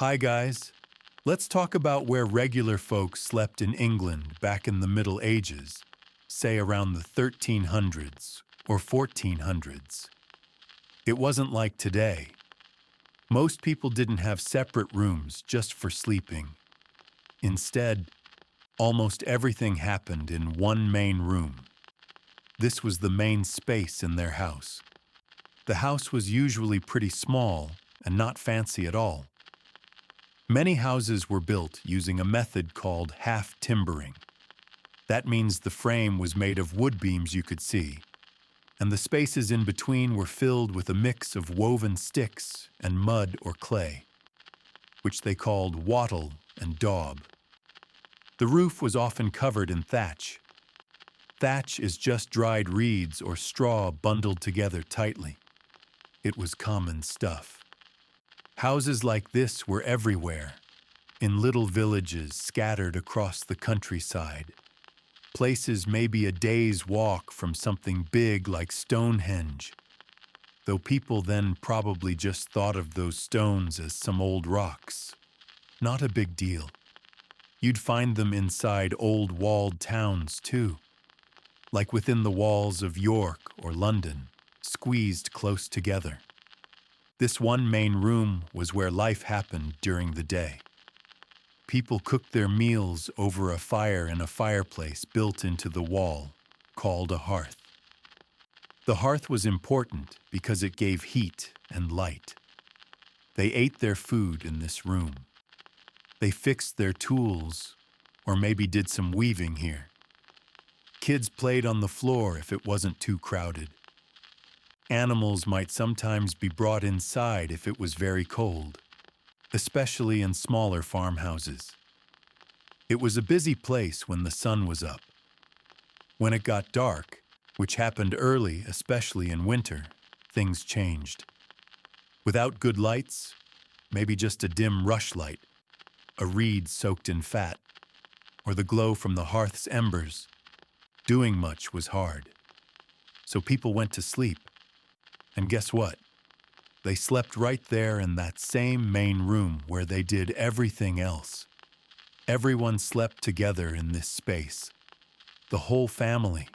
Hi, guys. Let's talk about where regular folks slept in England back in the Middle Ages, say around the 1300s or 1400s. It wasn't like today. Most people didn't have separate rooms just for sleeping. Instead, almost everything happened in one main room. This was the main space in their house. The house was usually pretty small and not fancy at all. Many houses were built using a method called half-timbering. That means the frame was made of wood beams you could see, and the spaces in between were filled with a mix of woven sticks and mud or clay, which they called wattle and daub. The roof was often covered in thatch. Thatch is just dried reeds or straw bundled together tightly. It was common stuff. Houses like this were everywhere, in little villages scattered across the countryside. Places maybe a day's walk from something big like Stonehenge, though people then probably just thought of those stones as some old rocks. Not a big deal. You'd find them inside old walled towns too, like within the walls of York or London, squeezed close together. This one main room was where life happened during the day. People cooked their meals over a fire in a fireplace built into the wall, called a hearth. The hearth was important because it gave heat and light. They ate their food in this room. They fixed their tools, or maybe did some weaving here. Kids played on the floor if it wasn't too crowded. Animals might sometimes be brought inside if it was very cold, especially in smaller farmhouses. It was a busy place when the sun was up. When it got dark, which happened early, especially in winter, things changed. Without good lights, maybe just a dim rushlight, a reed soaked in fat, or the glow from the hearth's embers, doing much was hard. So people went to sleep. And guess what? They slept right there in that same main room where they did everything else. Everyone slept together in this space. The whole family.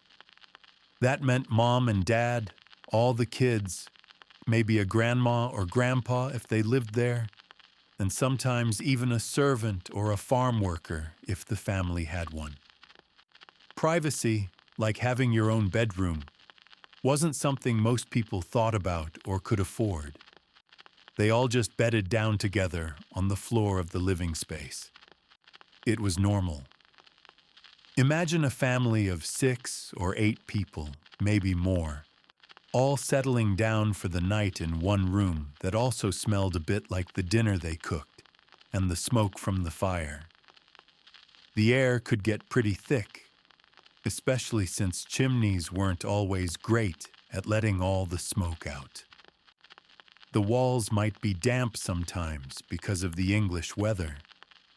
That meant mom and dad, all the kids, maybe a grandma or grandpa if they lived there, and sometimes even a servant or a farm worker if the family had one. Privacy, like having your own bedroom, wasn't something most people thought about or could afford. They all just bedded down together on the floor of the living space. It was normal. Imagine a family of 6 or 8 people, maybe more, all settling down for the night in one room that also smelled a bit like the dinner they cooked and the smoke from the fire. The air could get pretty thick, especially since chimneys weren't always great at letting all the smoke out. The walls might be damp sometimes because of the English weather,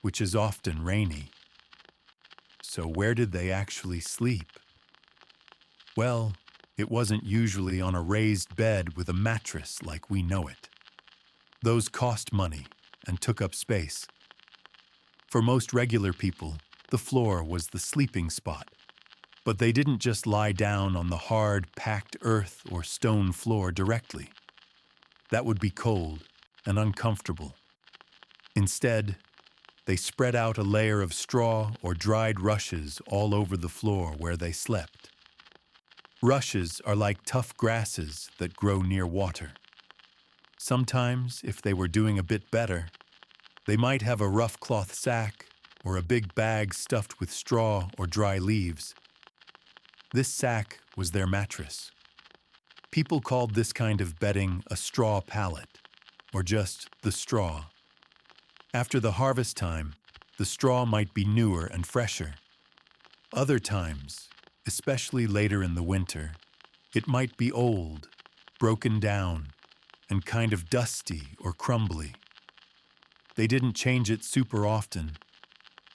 which is often rainy. So where did they actually sleep? Well, it wasn't usually on a raised bed with a mattress like we know it. Those cost money and took up space. For most regular people, the floor was the sleeping spot. But they didn't just lie down on the hard, packed earth or stone floor directly. That would be cold and uncomfortable. Instead, they spread out a layer of straw or dried rushes all over the floor where they slept. Rushes are like tough grasses that grow near water. Sometimes, if they were doing a bit better, they might have a rough cloth sack or a big bag stuffed with straw or dry leaves. This sack was their mattress. People called this kind of bedding a straw pallet, or just the straw. After the harvest time, the straw might be newer and fresher. Other times, especially later in the winter, it might be old, broken down, and kind of dusty or crumbly. They didn't change it super often.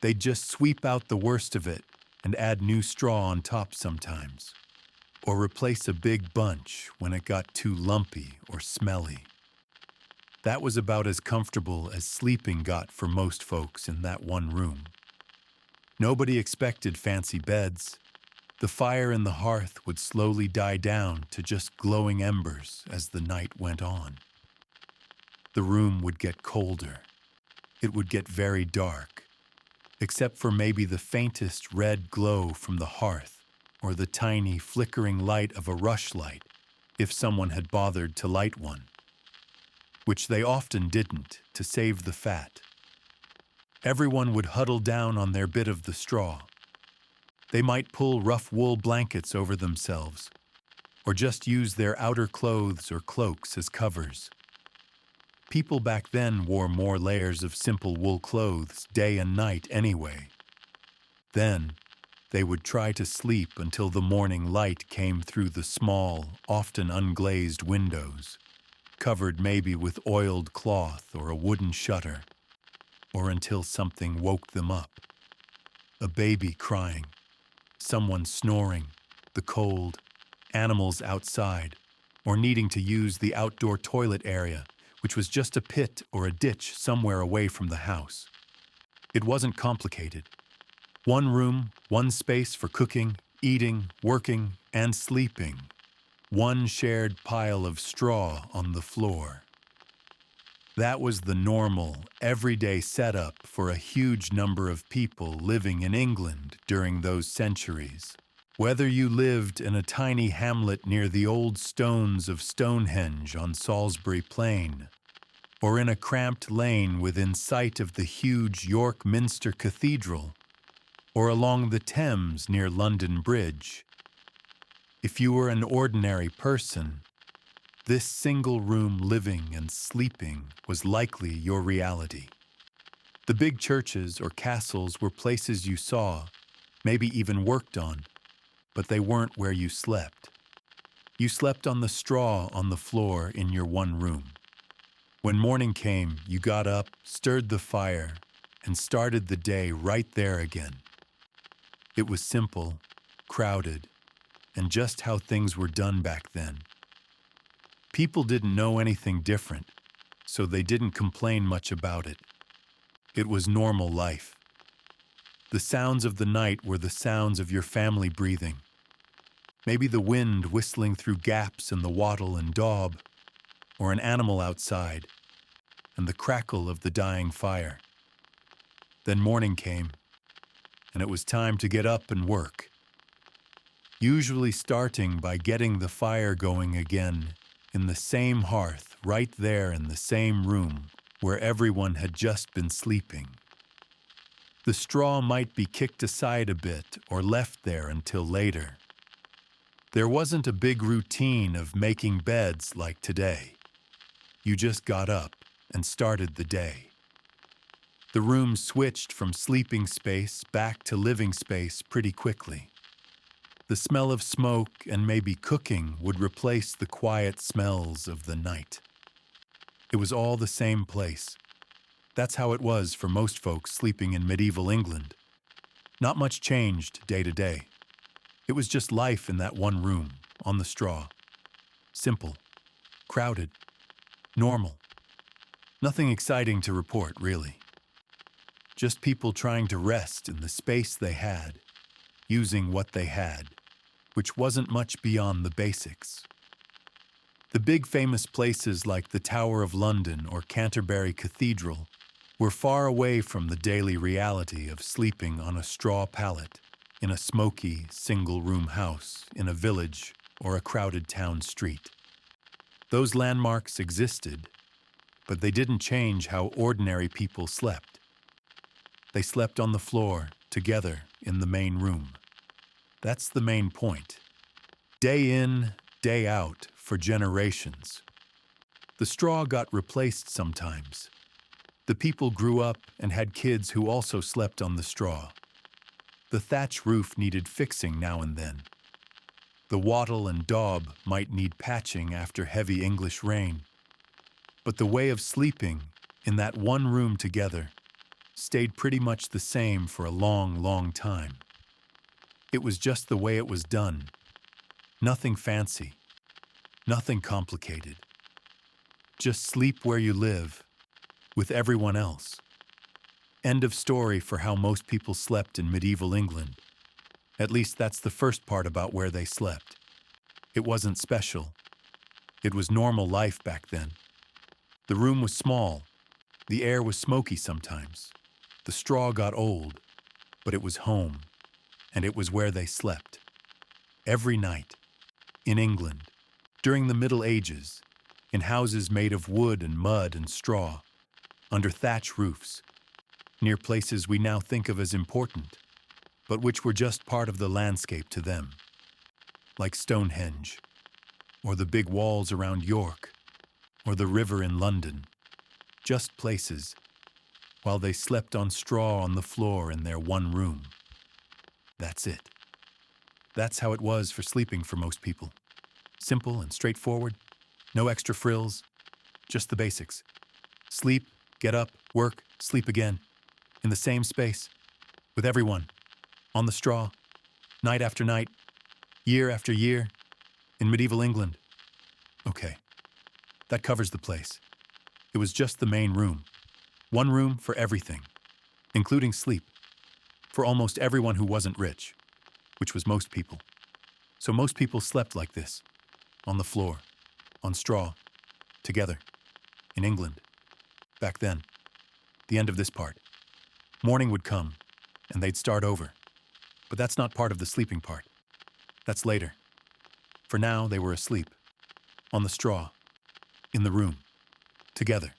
They'd just sweep out the worst of it and add new straw on top sometimes, or replace a big bunch when it got too lumpy or smelly. That was about as comfortable as sleeping got for most folks in that one room. Nobody expected fancy beds. The fire in the hearth would slowly die down to just glowing embers as the night went on. The room would get colder. It would get very dark, except for maybe the faintest red glow from the hearth or the tiny flickering light of a rushlight if someone had bothered to light one, which they often didn't to save the fat. Everyone would huddle down on their bit of the straw. They might pull rough wool blankets over themselves, or just use their outer clothes or cloaks as covers. People back then wore more layers of simple wool clothes day and night anyway. Then, they would try to sleep until the morning light came through the small, often unglazed windows, covered maybe with oiled cloth or a wooden shutter, or until something woke them up. A baby crying, someone snoring, the cold, animals outside, or needing to use the outdoor toilet area, which was just a pit or a ditch somewhere away from the house. It wasn't complicated. One room, one space for cooking, eating, working, and sleeping. One shared pile of straw on the floor. That was the normal, everyday setup for a huge number of people living in England during those centuries. Whether you lived in a tiny hamlet near the old stones of Stonehenge on Salisbury Plain, or in a cramped lane within sight of the huge York Minster Cathedral, or along the Thames near London Bridge. If you were an ordinary person, this single-room living and sleeping was likely your reality. The big churches or castles were places you saw, maybe even worked on, but they weren't where you slept. You slept on the straw on the floor in your one room. When morning came, you got up, stirred the fire, and started the day right there again. It was simple, crowded, and just how things were done back then. People didn't know anything different, so they didn't complain much about it. It was normal life. The sounds of the night were the sounds of your family breathing. Maybe the wind whistling through gaps in the wattle and daub, or an animal outside, and the crackle of the dying fire. Then morning came, and it was time to get up and work. Usually starting by getting the fire going again in the same hearth right there in the same room where everyone had just been sleeping. The straw might be kicked aside a bit or left there until later. There wasn't a big routine of making beds like today. You just got up and started the day. The room switched from sleeping space back to living space pretty quickly. The smell of smoke and maybe cooking would replace the quiet smells of the night. It was all the same place. That's how it was for most folks sleeping in medieval England. Not much changed day to day. It was just life in that one room, on the straw. Simple, crowded, normal. Nothing exciting to report, really. Just people trying to rest in the space they had, using what they had, which wasn't much beyond the basics. The big famous places like the Tower of London or Canterbury Cathedral were far away from the daily reality of sleeping on a straw pallet in a smoky, single-room house in a village or a crowded town street. Those landmarks existed, but they didn't change how ordinary people slept. They slept on the floor, together, in the main room. That's the main point. Day in, day out, for generations. The straw got replaced sometimes. The people grew up and had kids who also slept on the straw. The thatch roof needed fixing now and then. The wattle and daub might need patching after heavy English rain. But the way of sleeping, in that one room together, stayed pretty much the same for a long, long time. It was just the way it was done. Nothing fancy. Nothing complicated. Just sleep where you live, with everyone else. End of story for how most people slept in medieval England. At least that's the first part about where they slept. It wasn't special. It was normal life back then. The room was small. The air was smoky sometimes. The straw got old, but it was home, and it was where they slept. Every night, in England, during the Middle Ages, in houses made of wood and mud and straw, under thatch roofs, near places we now think of as important, but which were just part of the landscape to them, like Stonehenge, or the big walls around York, or the river in London, just places, while they slept on straw on the floor in their one room. That's it. That's how it was for sleeping for most people. Simple and straightforward, no extra frills, just the basics. Sleep, get up, work, sleep again, in the same space, with everyone, on the straw, night after night, year after year, in medieval England. Okay, that covers the place. It was just the main room. One room for everything, including sleep, for almost everyone who wasn't rich, which was most people. So most people slept like this, on the floor, on straw, together, in England. Back then, the end of this part. Morning would come, and they'd start over. But that's not part of the sleeping part. That's later. For now, they were asleep, on the straw, in the room, together,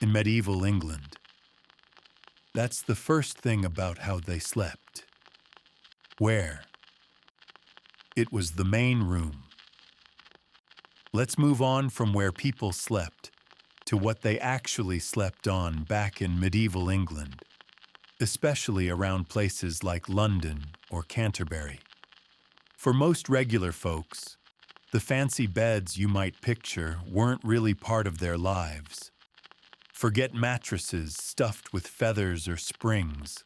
in medieval England. That's the first thing about how they slept. Where? It was the main room. Let's move on from where people slept to what they actually slept on back in medieval England, especially around places like London or Canterbury. For most regular folks, the fancy beds you might picture weren't really part of their lives. Forget mattresses stuffed with feathers or springs.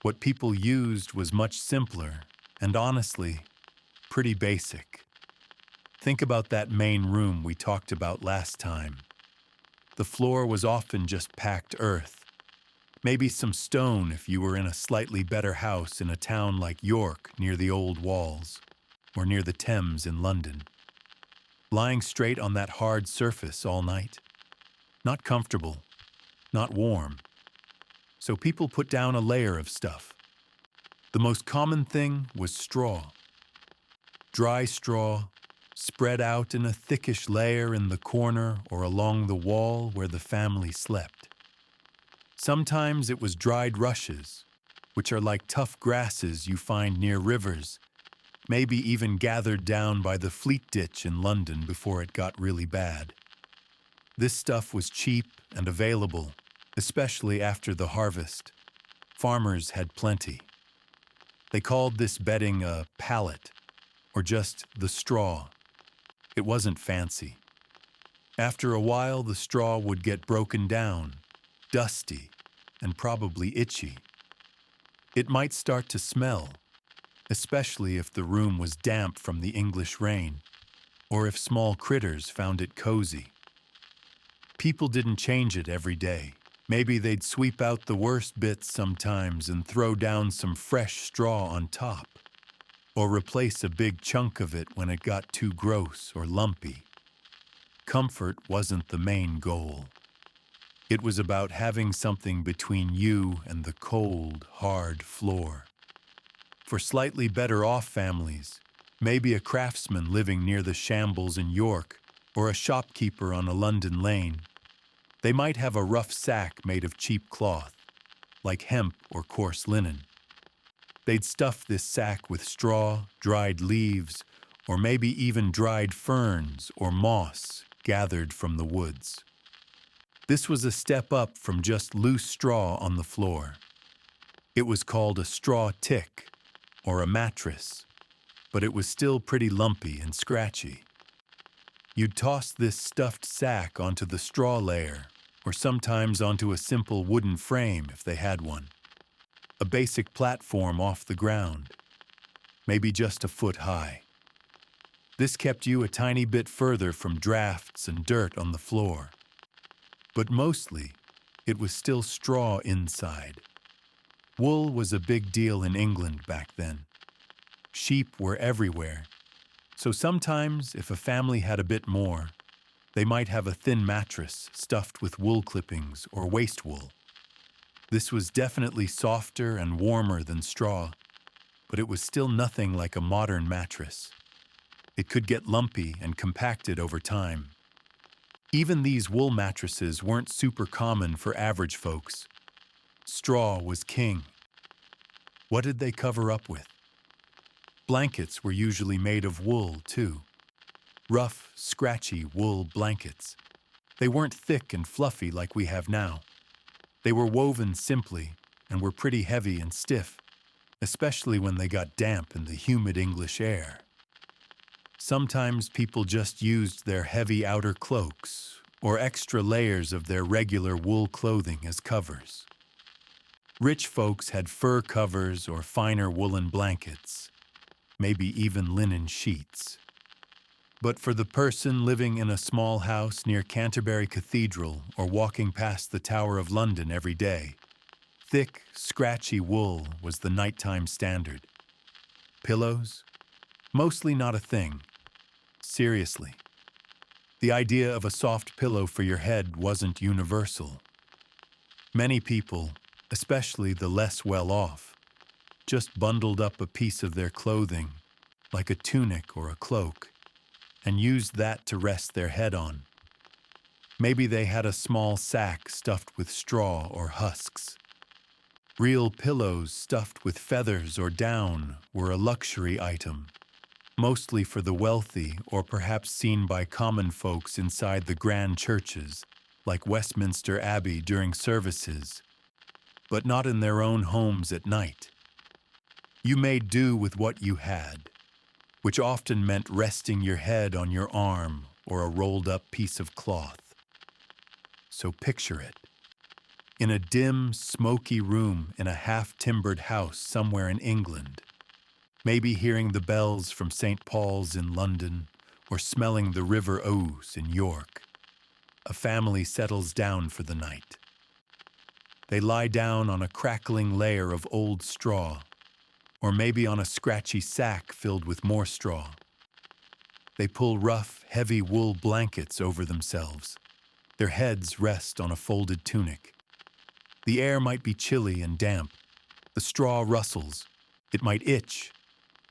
What people used was much simpler and, honestly, pretty basic. Think about that main room we talked about last time. The floor was often just packed earth. Maybe some stone if you were in a slightly better house in a town like York near the old walls, or near the Thames in London. Lying straight on that hard surface all night. Not comfortable, not warm. So people put down a layer of stuff. The most common thing was straw. Dry straw, spread out in a thickish layer in the corner or along the wall where the family slept. Sometimes it was dried rushes, which are like tough grasses you find near rivers, maybe even gathered down by the Fleet Ditch in London before it got really bad. This stuff was cheap and available, especially after the harvest. Farmers had plenty. They called this bedding a pallet, or just the straw. It wasn't fancy. After a while, the straw would get broken down, dusty, and probably itchy. It might start to smell, especially if the room was damp from the English rain, or if small critters found it cozy. People didn't change it every day. Maybe they'd sweep out the worst bits sometimes and throw down some fresh straw on top, or replace a big chunk of it when it got too gross or lumpy. Comfort wasn't the main goal. It was about having something between you and the cold, hard floor. For slightly better off families, maybe a craftsman living near the shambles in York, or a shopkeeper on a London lane, they might have a rough sack made of cheap cloth, like hemp or coarse linen. They'd stuff this sack with straw, dried leaves, or maybe even dried ferns or moss gathered from the woods. This was a step up from just loose straw on the floor. It was called a straw tick, or a mattress, but it was still pretty lumpy and scratchy. You'd toss this stuffed sack onto the straw layer, or sometimes onto a simple wooden frame if they had one. A basic platform off the ground, maybe just a foot high. This kept you a tiny bit further from drafts and dirt on the floor. But mostly, it was still straw inside. Wool was a big deal in England back then. Sheep were everywhere, so sometimes if a family had a bit more, they might have a thin mattress stuffed with wool clippings or waste wool. This was definitely softer and warmer than straw, but it was still nothing like a modern mattress. It could get lumpy and compacted over time. Even these wool mattresses weren't super common for average folks. Straw was king. What did they cover up with? Blankets were usually made of wool, too. Rough, scratchy wool blankets. They weren't thick and fluffy like we have now. They were woven simply and were pretty heavy and stiff, especially when they got damp in the humid English air. Sometimes people just used their heavy outer cloaks or extra layers of their regular wool clothing as covers. Rich folks had fur covers or finer woolen blankets, maybe even linen sheets. But for the person living in a small house near Canterbury Cathedral or walking past the Tower of London every day, thick, scratchy wool was the nighttime standard. Pillows? Mostly not a thing. Seriously. The idea of a soft pillow for your head wasn't universal. Many people, especially the less well-off, just bundled up a piece of their clothing, like a tunic or a cloak, and used that to rest their head on. Maybe they had a small sack stuffed with straw or husks. Real pillows stuffed with feathers or down were a luxury item, mostly for the wealthy or perhaps seen by common folks inside the grand churches, like Westminster Abbey during services, but not in their own homes at night. You made do with what you had, which often meant resting your head on your arm or a rolled-up piece of cloth. So picture it. In a dim, smoky room in a half-timbered house somewhere in England, maybe hearing the bells from St. Paul's in London or smelling the River Ouse in York, a family settles down for the night. They lie down on a crackling layer of old straw, or maybe on a scratchy sack filled with more straw. They pull rough, heavy wool blankets over themselves. Their heads rest on a folded tunic. The air might be chilly and damp. The straw rustles. It might itch.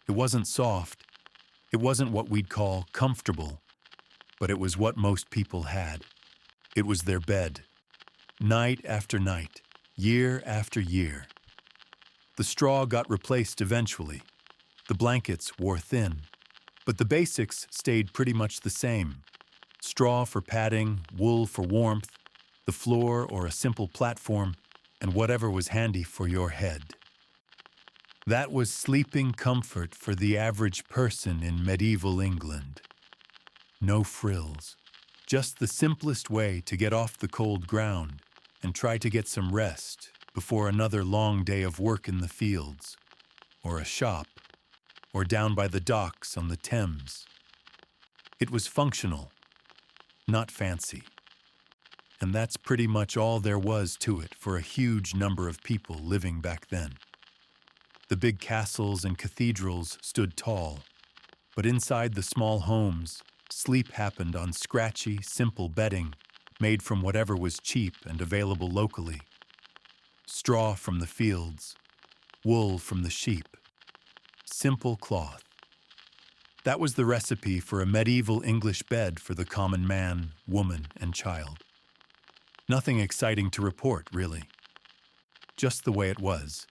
It wasn't soft. It wasn't what we'd call comfortable, but it was what most people had. It was their bed. Night after night, year after year. The straw got replaced eventually. The blankets wore thin, but the basics stayed pretty much the same. Straw for padding, wool for warmth, the floor or a simple platform, and whatever was handy for your head. That was sleeping comfort for the average person in medieval England. No frills, just the simplest way to get off the cold ground and try to get some rest before another long day of work in the fields, or a shop, or down by the docks on the Thames. It was functional, not fancy. And that's pretty much all there was to it for a huge number of people living back then. The big castles and cathedrals stood tall, but inside the small homes, sleep happened on scratchy, simple bedding made from whatever was cheap and available locally. Straw from the fields, wool from the sheep, simple cloth. That was the recipe for a medieval English bed for the common man, woman, and child. Nothing exciting to report, really. Just the way it was.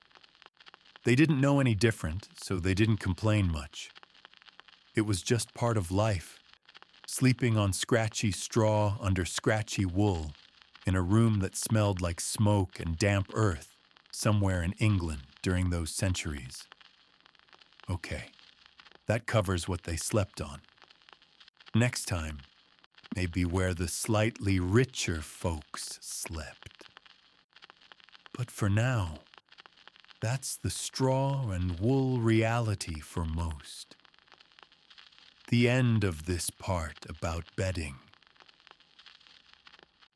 They didn't know any different, so they didn't complain much. It was just part of life, sleeping on scratchy straw under scratchy wool, in a room that smelled like smoke and damp earth somewhere in England during those centuries. Okay, that covers what they slept on. Next time, maybe where the slightly richer folks slept. But for now, that's the straw and wool reality for most. the end of this part about bedding.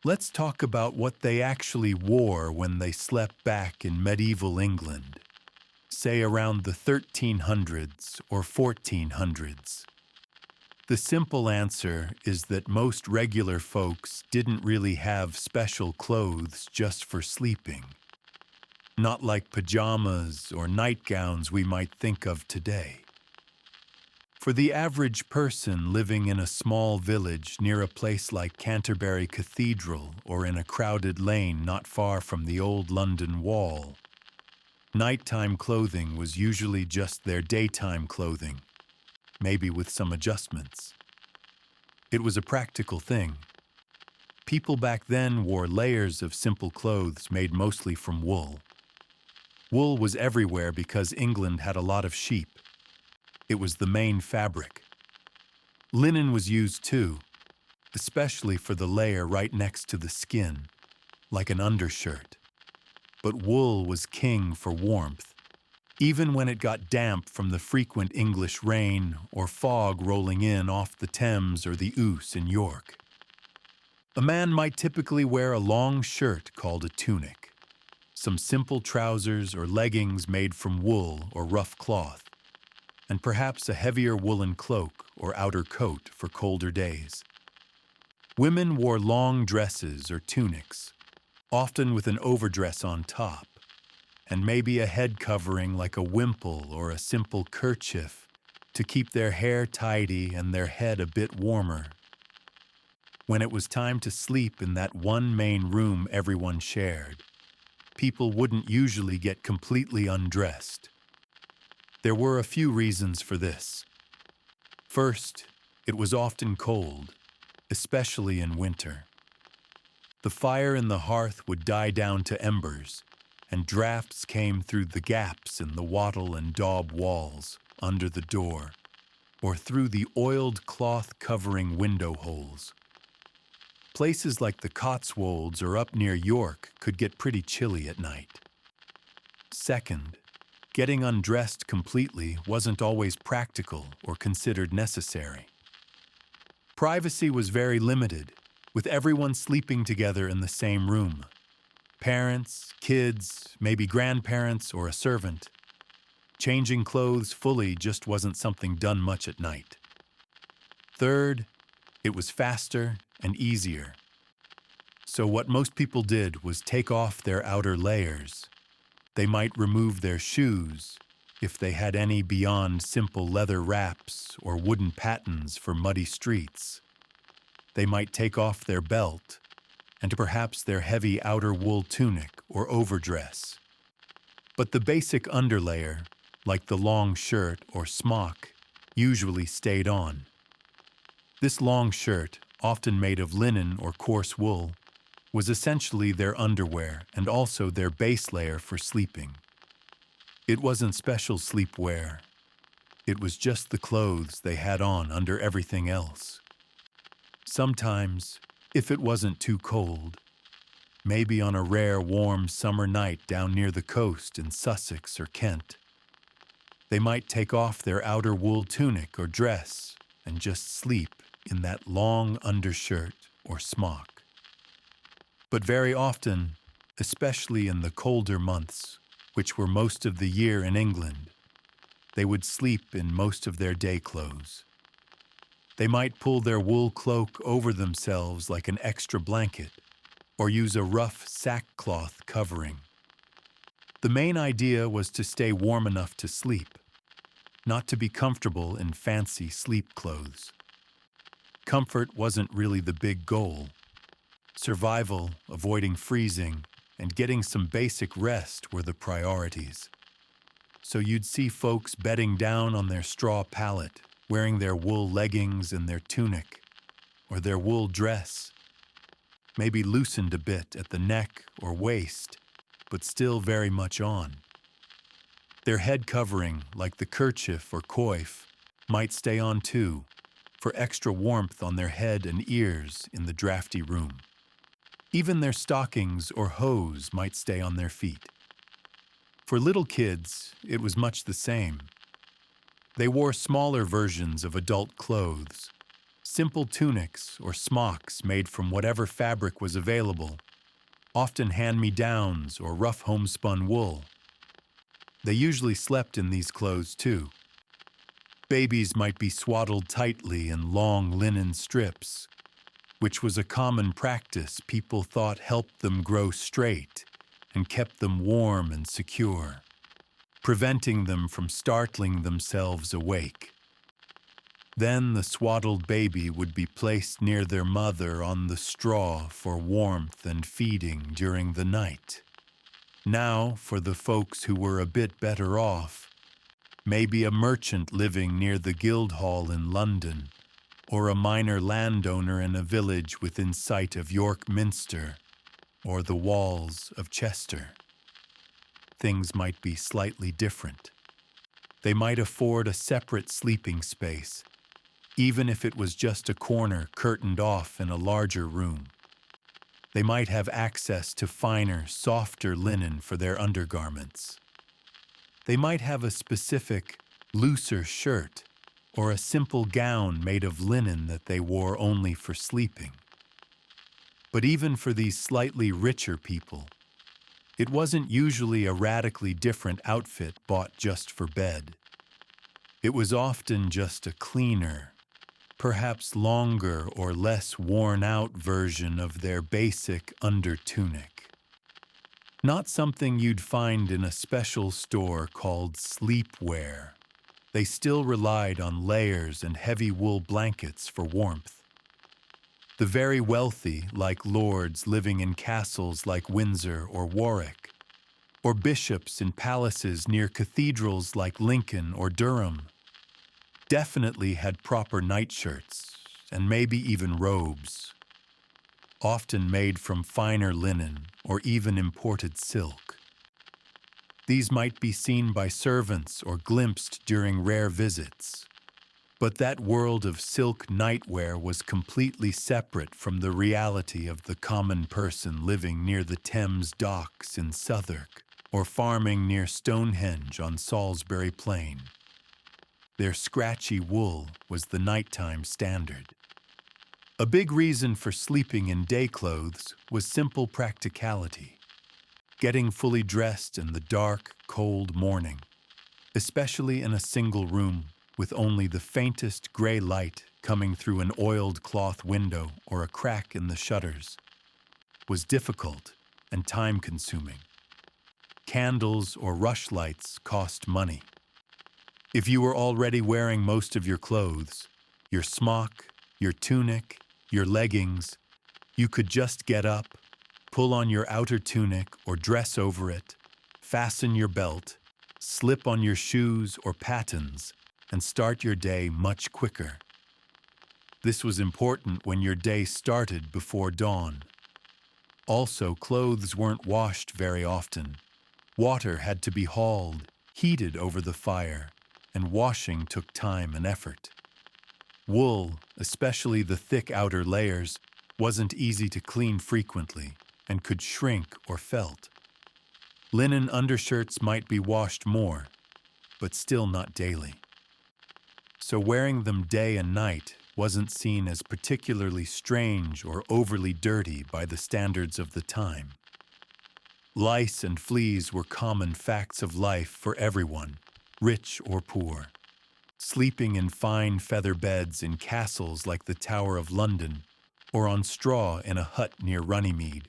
Let's talk about what they actually wore when they slept back in medieval England, say around the 1300s or 1400s. The simple answer is that most regular folks didn't really have special clothes just for sleeping. Not like pajamas or nightgowns we might think of today. For the average person living in a small village near a place like Canterbury Cathedral or in a crowded lane not far from the old London Wall, nighttime clothing was usually just their daytime clothing, maybe with some adjustments. It was a practical thing. People back then wore layers of simple clothes made mostly from wool. Wool was everywhere because England had a lot of sheep. It was the main fabric. Linen was used too, especially for the layer right next to the skin, like an undershirt. But wool was king for warmth, even when it got damp from the frequent English rain or fog rolling in off the Thames or the Ouse in York. A man might typically wear a long shirt called a tunic, some simple trousers or leggings made from wool or rough cloth, and perhaps a heavier woolen cloak or outer coat for colder days. Women wore long dresses or tunics, often with an overdress on top, and maybe a head covering like a wimple or a simple kerchief to keep their hair tidy and their head a bit warmer. When it was time to sleep in that one main room everyone shared, people wouldn't usually get completely undressed. There were a few reasons for this. First, it was often cold, especially in winter. The fire in the hearth would die down to embers, and drafts came through the gaps in the wattle and daub walls under the door, or through the oiled cloth covering window holes. Places like the Cotswolds or up near York could get pretty chilly at night. Second, getting undressed completely wasn't always practical or considered necessary. Privacy was very limited, with everyone sleeping together in the same room. Parents, kids, maybe grandparents or a servant. Changing clothes fully just wasn't something done much at night. Third, it was faster and easier. So what most people did was take off their outer layers. They might remove their shoes, if they had any beyond simple leather wraps or wooden pattens for muddy streets. They might take off their belt, and perhaps their heavy outer wool tunic or overdress. But the basic underlayer, like the long shirt or smock, usually stayed on. This long shirt, often made of linen or coarse wool, was essentially their underwear and also their base layer for sleeping. It wasn't special sleepwear. It was just the clothes they had on under everything else. Sometimes, if it wasn't too cold, maybe on a rare warm summer night down near the coast in Sussex or Kent, they might take off their outer wool tunic or dress and just sleep in that long undershirt or smock. But very often, especially in the colder months, which were most of the year in England, they would sleep in most of their day clothes. They might pull their wool cloak over themselves like an extra blanket, or use a rough sackcloth covering. The main idea was to stay warm enough to sleep, not to be comfortable in fancy sleep clothes. Comfort wasn't really the big goal. Survival, avoiding freezing, and getting some basic rest were the priorities. So you'd see folks bedding down on their straw pallet, wearing their wool leggings and their tunic, or their wool dress, maybe loosened a bit at the neck or waist, but still very much on. Their head covering, like the kerchief or coif, might stay on too, for extra warmth on their head and ears in the drafty room. Even their stockings or hose might stay on their feet. For little kids, it was much the same. They wore smaller versions of adult clothes, simple tunics or smocks made from whatever fabric was available, often hand-me-downs or rough homespun wool. They usually slept in these clothes too. Babies might be swaddled tightly in long linen strips, which was a common practice people thought helped them grow straight and kept them warm and secure, preventing them from startling themselves awake. Then the swaddled baby would be placed near their mother on the straw for warmth and feeding during the night. Now, for the folks who were a bit better off, maybe a merchant living near the Guildhall in London, or a minor landowner in a village within sight of York Minster or the walls of Chester. Things might be slightly different. They might afford a separate sleeping space, even if it was just a corner curtained off in a larger room. They might have access to finer, softer linen for their undergarments. They might have a specific, looser shirt or a simple gown made of linen that they wore only for sleeping. But even for these slightly richer people, it wasn't usually a radically different outfit bought just for bed. It was often just a cleaner, perhaps longer or less worn-out version of their basic undertunic. Not something you'd find in a special store called sleepwear. They still relied on layers and heavy wool blankets for warmth. The very wealthy, like lords living in castles like Windsor or Warwick, or bishops in palaces near cathedrals like Lincoln or Durham, definitely had proper nightshirts and maybe even robes, often made from finer linen or even imported silk. These might be seen by servants or glimpsed during rare visits, but that world of silk nightwear was completely separate from the reality of the common person living near the Thames docks in Southwark or farming near Stonehenge on Salisbury Plain. Their scratchy wool was the nighttime standard. A big reason for sleeping in day clothes was simple practicality. Getting fully dressed in the dark, cold morning, especially in a single room with only the faintest gray light coming through an oiled cloth window or a crack in the shutters, was difficult and time-consuming. Candles or rushlights cost money. If you were already wearing most of your clothes, your smock, your tunic, your leggings, you could just get up, pull on your outer tunic or dress over it, fasten your belt, slip on your shoes or pattens, and start your day much quicker. This was important when your day started before dawn. Also, clothes weren't washed very often. Water had to be hauled, heated over the fire, and washing took time and effort. Wool, especially the thick outer layers, wasn't easy to clean frequently and could shrink or felt. Linen undershirts might be washed more, but still not daily. So wearing them day and night wasn't seen as particularly strange or overly dirty by the standards of the time. Lice and fleas were common facts of life for everyone, rich or poor. Sleeping in fine feather beds in castles like the Tower of London, or on straw in a hut near Runnymede,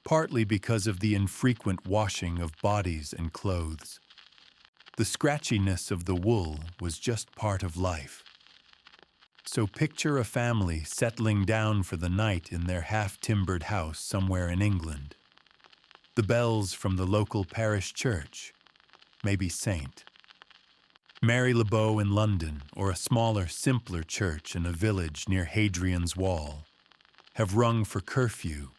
partly because of the infrequent washing of bodies and clothes. The scratchiness of the wool was just part of life. So picture a family settling down for the night in their half-timbered house somewhere in England. The bells from the local parish church, maybe Saint Mary le Bow in London, or a smaller, simpler church in a village near Hadrian's Wall, have rung for curfew,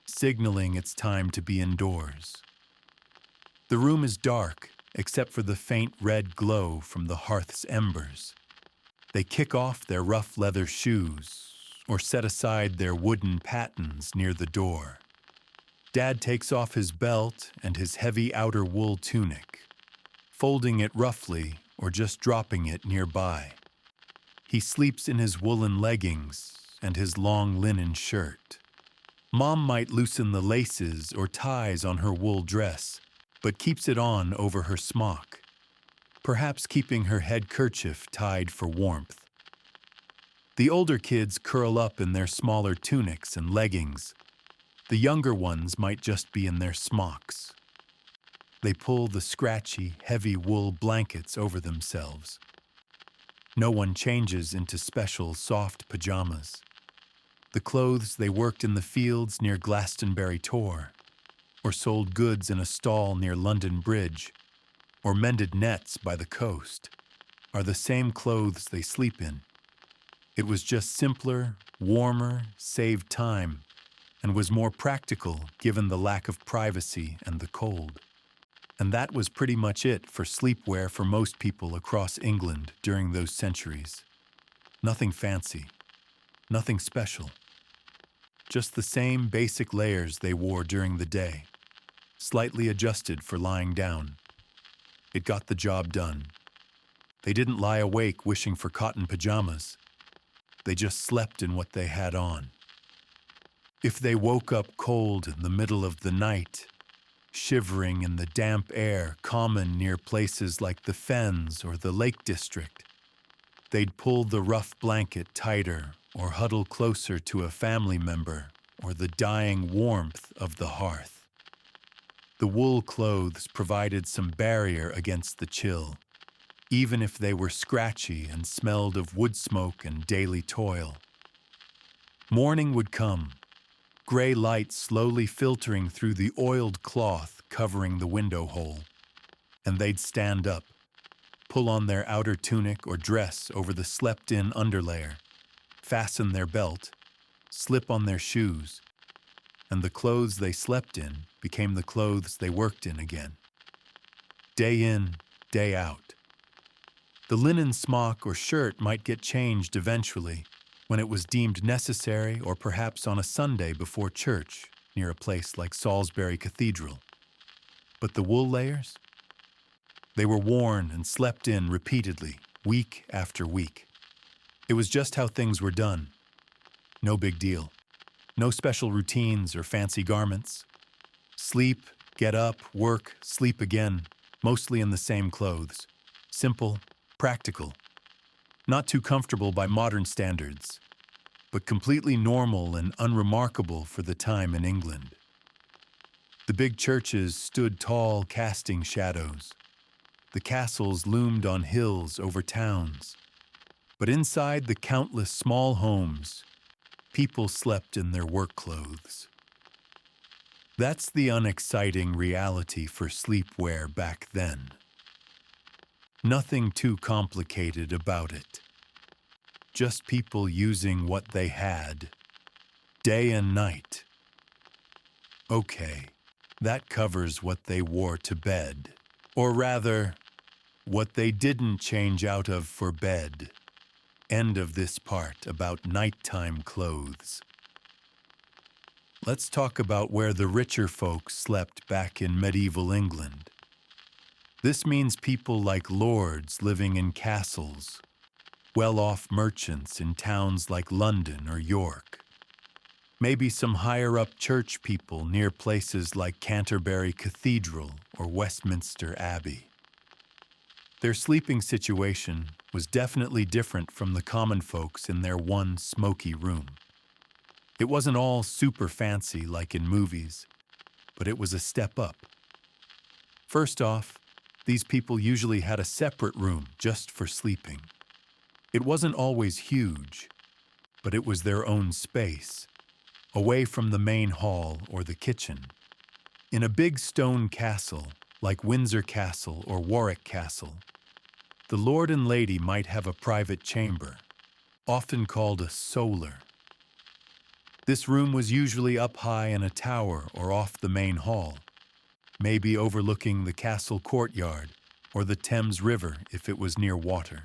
signaling it's time to be indoors. The room is dark, except for the faint red glow from the hearth's embers. They kick off their rough leather shoes or set aside their wooden pattens near the door. Dad takes off his belt and his heavy outer wool tunic, folding it roughly or just dropping it nearby. He sleeps in his woolen leggings and his long linen shirt. Mom might loosen the laces or ties on her wool dress, but keeps it on over her smock, perhaps keeping her head kerchief tied for warmth. The older kids curl up in their smaller tunics and leggings. The younger ones might just be in their smocks. They pull the scratchy, heavy wool blankets over themselves. No one changes into special, soft pajamas. The clothes they worked in the fields near Glastonbury Tor, or sold goods in a stall near London Bridge, or mended nets by the coast, are the same clothes they sleep in. It was just simpler, warmer, saved time, and was more practical given the lack of privacy and the cold. And that was pretty much it for sleepwear for most people across England during those centuries. Nothing fancy, nothing special. Just the same basic layers they wore during the day, slightly adjusted for lying down. It got the job done. They didn't lie awake wishing for cotton pajamas. They just slept in what they had on. If they woke up cold in the middle of the night, shivering in the damp air common near places like the Fens or the Lake District, they'd pull the rough blanket tighter or huddle closer to a family member or the dying warmth of the hearth. The wool clothes provided some barrier against the chill, even if they were scratchy and smelled of wood smoke and daily toil. Morning would come, gray light slowly filtering through the oiled cloth covering the window hole, and they'd stand up, pull on their outer tunic or dress over the slept-in underlayer, fasten their belt, slip on their shoes, and the clothes they slept in became the clothes they worked in again. Day in, day out. The linen smock or shirt might get changed eventually when it was deemed necessary, or perhaps on a Sunday before church near a place like Salisbury Cathedral. But the wool layers? They were worn and slept in repeatedly, week after week. It was just how things were done. No big deal. No special routines or fancy garments. Sleep, get up, work, sleep again, mostly in the same clothes. Simple, practical. Not too comfortable by modern standards, but completely normal and unremarkable for the time in England. The big churches stood tall, casting shadows. The castles loomed on hills over towns. But inside the countless small homes, people slept in their work clothes. That's the unexciting reality for sleepwear back then. Nothing too complicated about it. Just people using what they had, day and night. Okay, that covers what they wore to bed. Or rather, what they didn't change out of for bed. End of this part about nighttime clothes. Let's talk about where the richer folk slept back in medieval England. This means people like lords living in castles, well-off merchants in towns like London or York, maybe some higher-up church people near places like Canterbury Cathedral or Westminster Abbey. Their sleeping situation was definitely different from the common folks in their one smoky room. It wasn't all super fancy like in movies, but it was a step up. First off, these people usually had a separate room just for sleeping. It wasn't always huge, but it was their own space, away from the main hall or the kitchen. In a big stone castle, like Windsor Castle or Warwick Castle, the lord and lady might have a private chamber, often called a solar. This room was usually up high in a tower or off the main hall, maybe overlooking the castle courtyard or the Thames River if it was near water.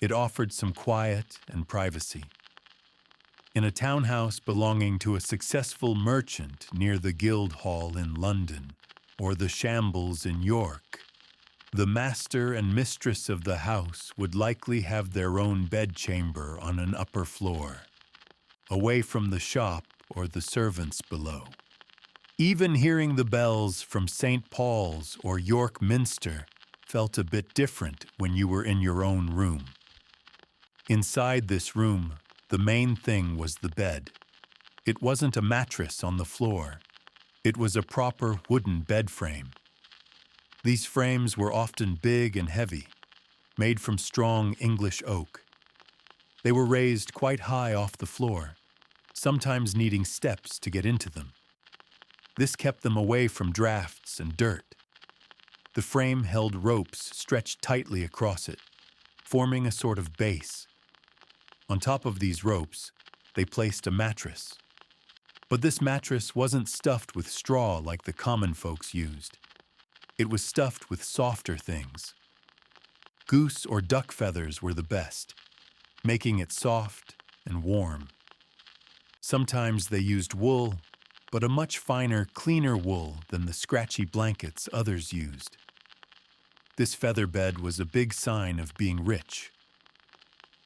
It offered some quiet and privacy. In a townhouse belonging to a successful merchant near the Guildhall in London or the Shambles in York, The master and mistress of the house would likely have their own bedchamber on an upper floor, away from the shop or the servants below. Even hearing the bells from St. Paul's or York Minster felt a bit different when you were in your own room. Inside this room, the main thing was the bed. It wasn't a mattress on the floor. It was a proper wooden bed frame. These frames were often big and heavy, made from strong English oak. They were raised quite high off the floor, sometimes needing steps to get into them. This kept them away from drafts and dirt. The frame held ropes stretched tightly across it, forming a sort of base. On top of these ropes, they placed a mattress. But this mattress wasn't stuffed with straw like the common folks used. It was stuffed with softer things. Goose or duck feathers were the best, making it soft and warm. Sometimes they used wool, but a much finer, cleaner wool than the scratchy blankets others used. This feather bed was a big sign of being rich.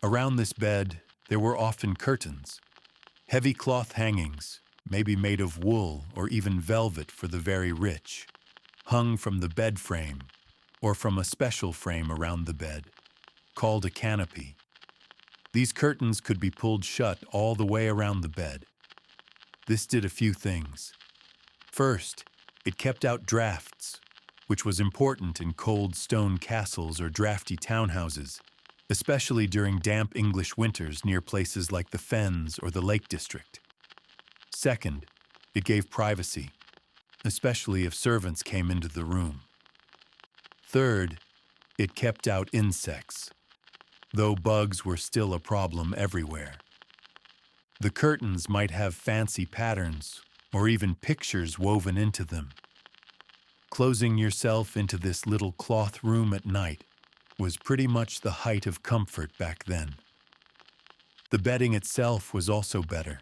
Around this bed, there were often curtains, heavy cloth hangings, maybe made of wool or even velvet for the very rich, hung from the bed frame or from a special frame around the bed, called a canopy. These curtains could be pulled shut all the way around the bed. This did a few things. First, it kept out drafts, which was important in cold stone castles or drafty townhouses, especially during damp English winters near places like the Fens or the Lake District. Second, it gave privacy, especially if servants came into the room. Third, it kept out insects, though bugs were still a problem everywhere. The curtains might have fancy patterns or even pictures woven into them. Closing yourself into this little cloth room at night was pretty much the height of comfort back then. The bedding itself was also better.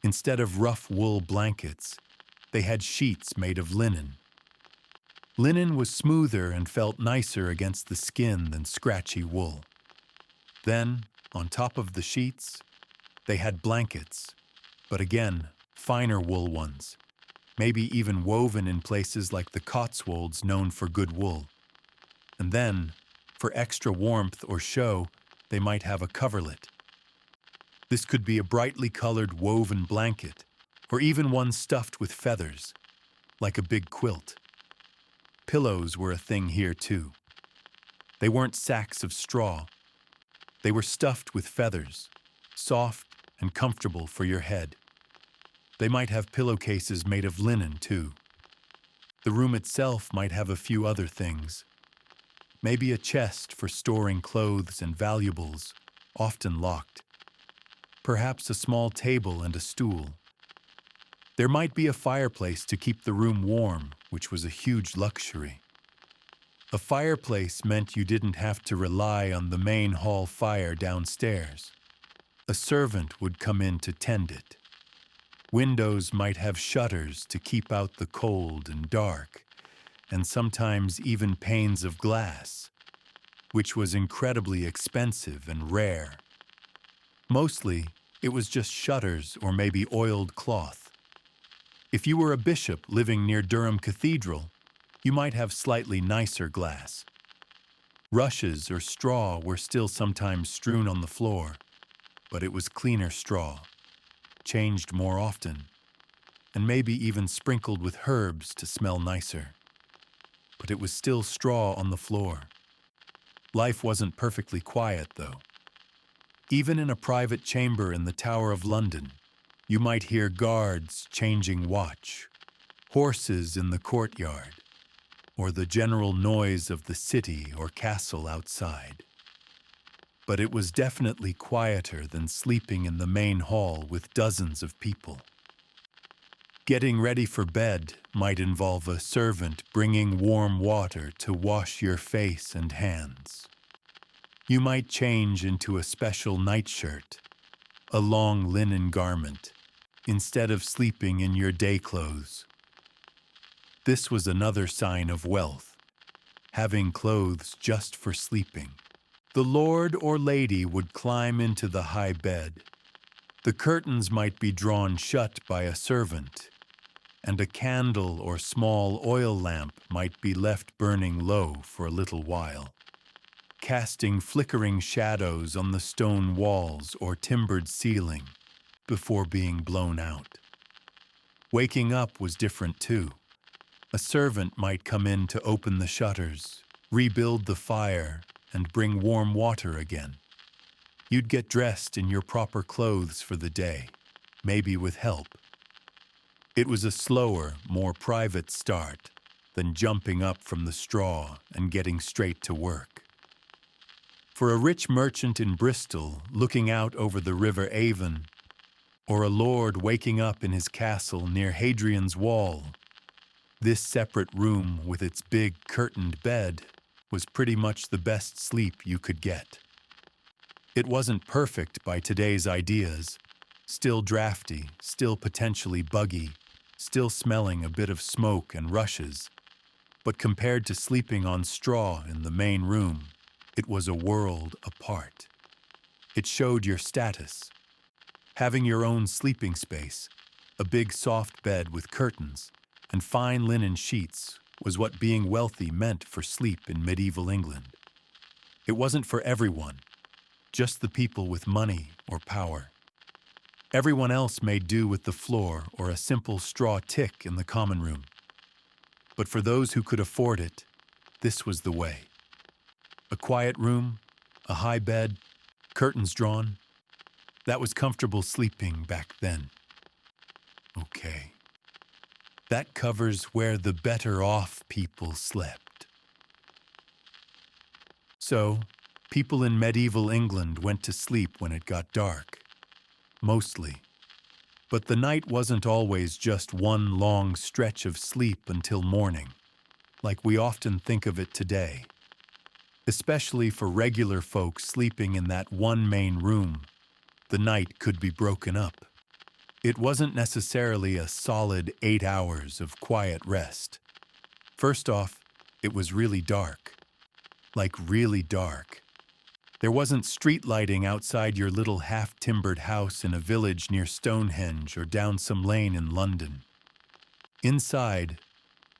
Instead of rough wool blankets, they had sheets made of linen. Linen was smoother and felt nicer against the skin than scratchy wool. Then, on top of the sheets, they had blankets, but again, finer wool ones, maybe even woven in places like the Cotswolds known for good wool. And then, for extra warmth or show, they might have a coverlet. This could be a brightly colored woven blanket, or even one stuffed with feathers, like a big quilt. Pillows were a thing here too. They weren't sacks of straw. They were stuffed with feathers, soft and comfortable for your head. They might have pillowcases made of linen too. The room itself might have a few other things. Maybe a chest for storing clothes and valuables, often locked. Perhaps a small table and a stool. There might be a fireplace to keep the room warm, which was a huge luxury. A fireplace meant you didn't have to rely on the main hall fire downstairs. A servant would come in to tend it. Windows might have shutters to keep out the cold and dark, and sometimes even panes of glass, which was incredibly expensive and rare. Mostly, it was just shutters or maybe oiled cloth. If you were a bishop living near Durham Cathedral, you might have slightly nicer glass. Rushes or straw were still sometimes strewn on the floor, but it was cleaner straw, changed more often, and maybe even sprinkled with herbs to smell nicer. But it was still straw on the floor. Life wasn't perfectly quiet, though. Even in a private chamber in the Tower of London, you might hear guards changing watch, horses in the courtyard, or the general noise of the city or castle outside. But it was definitely quieter than sleeping in the main hall with dozens of people. Getting ready for bed might involve a servant bringing warm water to wash your face and hands. You might change into a special nightshirt, a long linen garment, instead of sleeping in your day clothes. This was another sign of wealth. having clothes just for sleeping. The lord or lady would climb into the high bed. The curtains might be drawn shut by a servant, and a candle or small oil lamp might be left burning low for a little while, casting flickering shadows on the stone walls or timbered ceiling before being blown out. Waking up was different too. A servant might come in to open the shutters, rebuild the fire, and bring warm water again. You'd get dressed in your proper clothes for the day, maybe with help. It was a slower, more private start than jumping up from the straw and getting straight to work. For a rich merchant in Bristol looking out over the River Avon, or a lord waking up in his castle near Hadrian's Wall, this separate room with its big curtained bed was pretty much the best sleep you could get. It wasn't perfect by today's ideas, still drafty, still potentially buggy, still smelling a bit of smoke and rushes, but compared to sleeping on straw in the main room, it was a world apart. It showed your status. Having your own sleeping space, a big soft bed with curtains, and fine linen sheets was what being wealthy meant for sleep in medieval England. It wasn't for everyone, just the people with money or power. Everyone else made do with the floor or a simple straw tick in the common room. But for those who could afford it, this was the way. A quiet room, a high bed, curtains drawn. That was comfortable sleeping back then. Okay. That covers where the better off people slept. So, people in medieval England went to sleep when it got dark. Mostly. But the night wasn't always just one long stretch of sleep until morning, like we often think of it today. Especially for regular folk sleeping in that one main room, the night could be broken up. It wasn't necessarily a solid 8 hours of quiet rest. First off, it was really dark. Like really dark. There wasn't street lighting outside your little half-timbered house in a village near Stonehenge or down some lane in London. Inside,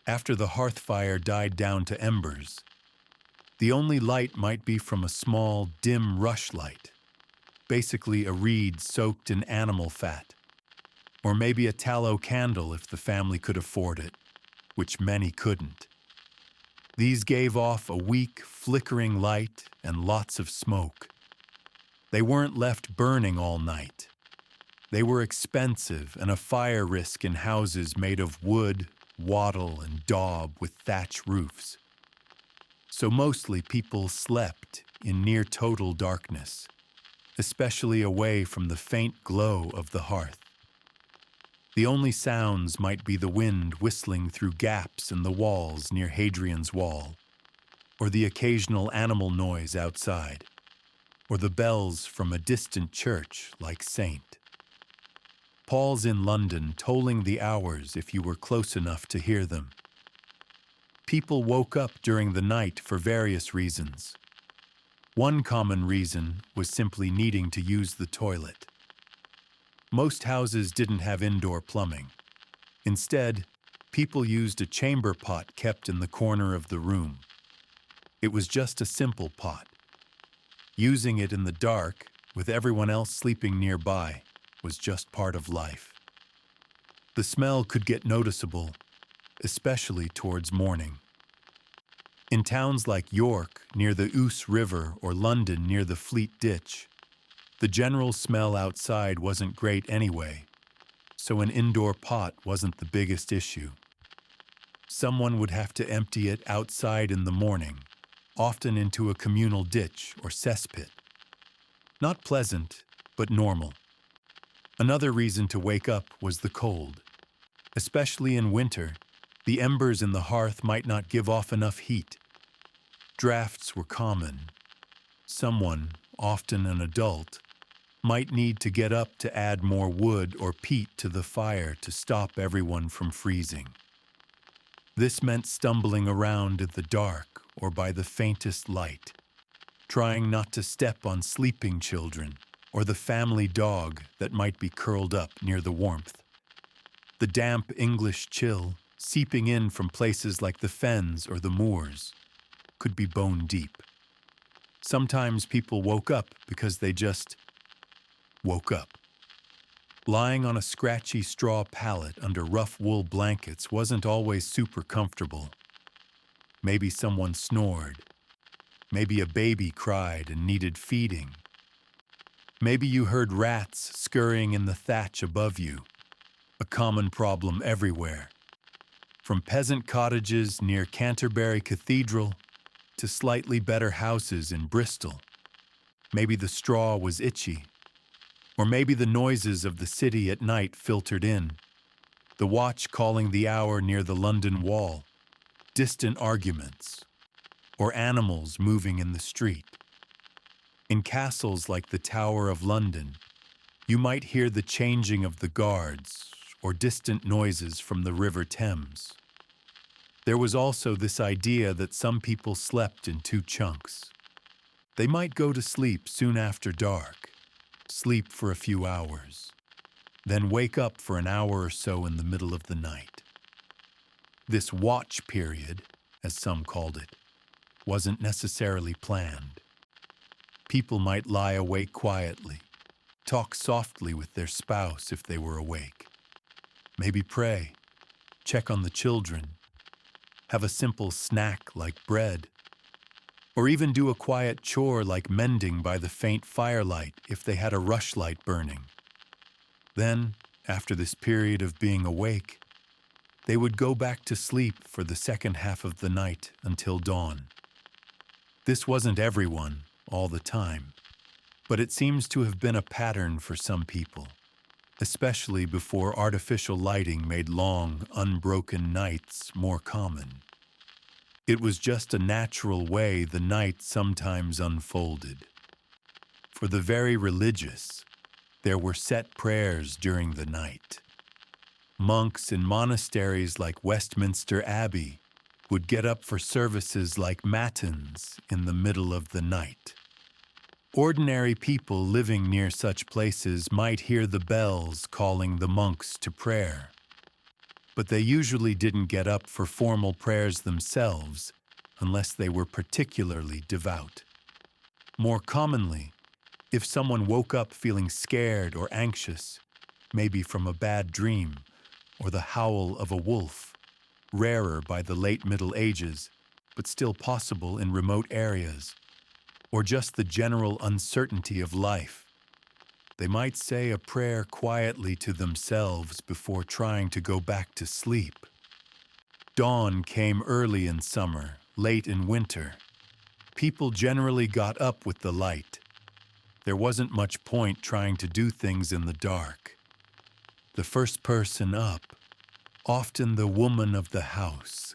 after the hearth fire died down to embers, the only light might be from a small, dim rushlight, basically a reed soaked in animal fat, or maybe a tallow candle if the family could afford it, which many couldn't. These gave off a weak, flickering light and lots of smoke. They weren't left burning all night. They were expensive and a fire risk in houses made of wood, wattle, and daub with thatch roofs. So mostly people slept in near total darkness, especially away from the faint glow of the hearth. The only sounds might be the wind whistling through gaps in the walls near Hadrian's Wall, or the occasional animal noise outside, or the bells from a distant church like St. Paul's in London tolling the hours if you were close enough to hear them. People woke up during the night for various reasons. One common reason was simply needing to use the toilet. Most houses didn't have indoor plumbing. Instead, people used a chamber pot kept in the corner of the room. It was just a simple pot. Using it in the dark, with everyone else sleeping nearby, was just part of life. The smell could get noticeable, especially towards morning. In towns like York, near the Ouse River, or London near the Fleet Ditch, the general smell outside wasn't great anyway, so an indoor pot wasn't the biggest issue. Someone would have to empty it outside in the morning, often into a communal ditch or cesspit. Not pleasant, but normal. Another reason to wake up was the cold. Especially in winter, the embers in the hearth might not give off enough heat. Drafts were common. Someone, often an adult, might need to get up to add more wood or peat to the fire to stop everyone from freezing. This meant stumbling around in the dark or by the faintest light, trying not to step on sleeping children or the family dog that might be curled up near the warmth. The damp English chill, seeping in from places like the fens or the moors, could be bone deep. Sometimes people woke up because they just woke up. Lying on a scratchy straw pallet under rough wool blankets wasn't always super comfortable. Maybe someone snored. Maybe a baby cried and needed feeding. Maybe you heard rats scurrying in the thatch above you, a common problem everywhere. From peasant cottages near Canterbury Cathedral to slightly better houses in Bristol. Maybe the straw was itchy. Or maybe the noises of the city at night filtered in. The watch calling the hour near the London Wall, distant arguments, or animals moving in the street. In castles like the Tower of London, you might hear the changing of the guards or distant noises from the River Thames. There was also this idea that some people slept in two chunks. They might go to sleep soon after dark, sleep for a few hours, then wake up for an hour or so in the middle of the night. This watch period, as some called it, wasn't necessarily planned. People might lie awake quietly, talk softly with their spouse if they were awake, maybe pray, check on the children, have a simple snack like bread, or even do a quiet chore like mending by the faint firelight if they had a rushlight burning. Then, after this period of being awake, they would go back to sleep for the second half of the night until dawn. This wasn't everyone, all the time, but it seems to have been a pattern for some people, especially before artificial lighting made long, unbroken nights more common. It was just a natural way the night sometimes unfolded. For the very religious, there were set prayers during the night. Monks in monasteries like Westminster Abbey would get up for services like matins in the middle of the night. Ordinary people living near such places might hear the bells calling the monks to prayer, but they usually didn't get up for formal prayers themselves unless they were particularly devout. More commonly, if someone woke up feeling scared or anxious, maybe from a bad dream or the howl of a wolf, rarer by the late Middle Ages, but still possible in remote areas, or just the general uncertainty of life, they might say a prayer quietly to themselves before trying to go back to sleep. Dawn came early in summer, late in winter. People generally got up with the light. There wasn't much point trying to do things in the dark. The first person up, often the woman of the house,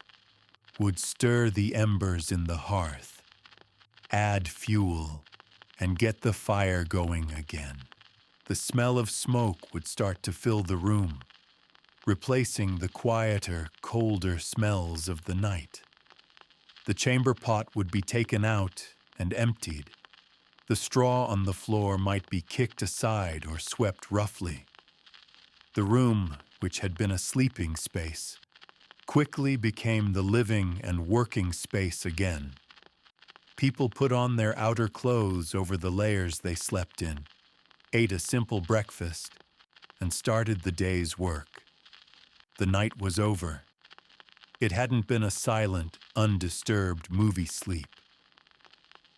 would stir the embers in the hearth, add fuel, and get the fire going again. The smell of smoke would start to fill the room, replacing the quieter, colder smells of the night. The chamber pot would be taken out and emptied. The straw on the floor might be kicked aside or swept roughly. The room, which had been a sleeping space, quickly became the living and working space again. People put on their outer clothes over the layers they slept in, ate a simple breakfast, and started the day's work. The night was over. It hadn't been a silent, undisturbed movie sleep.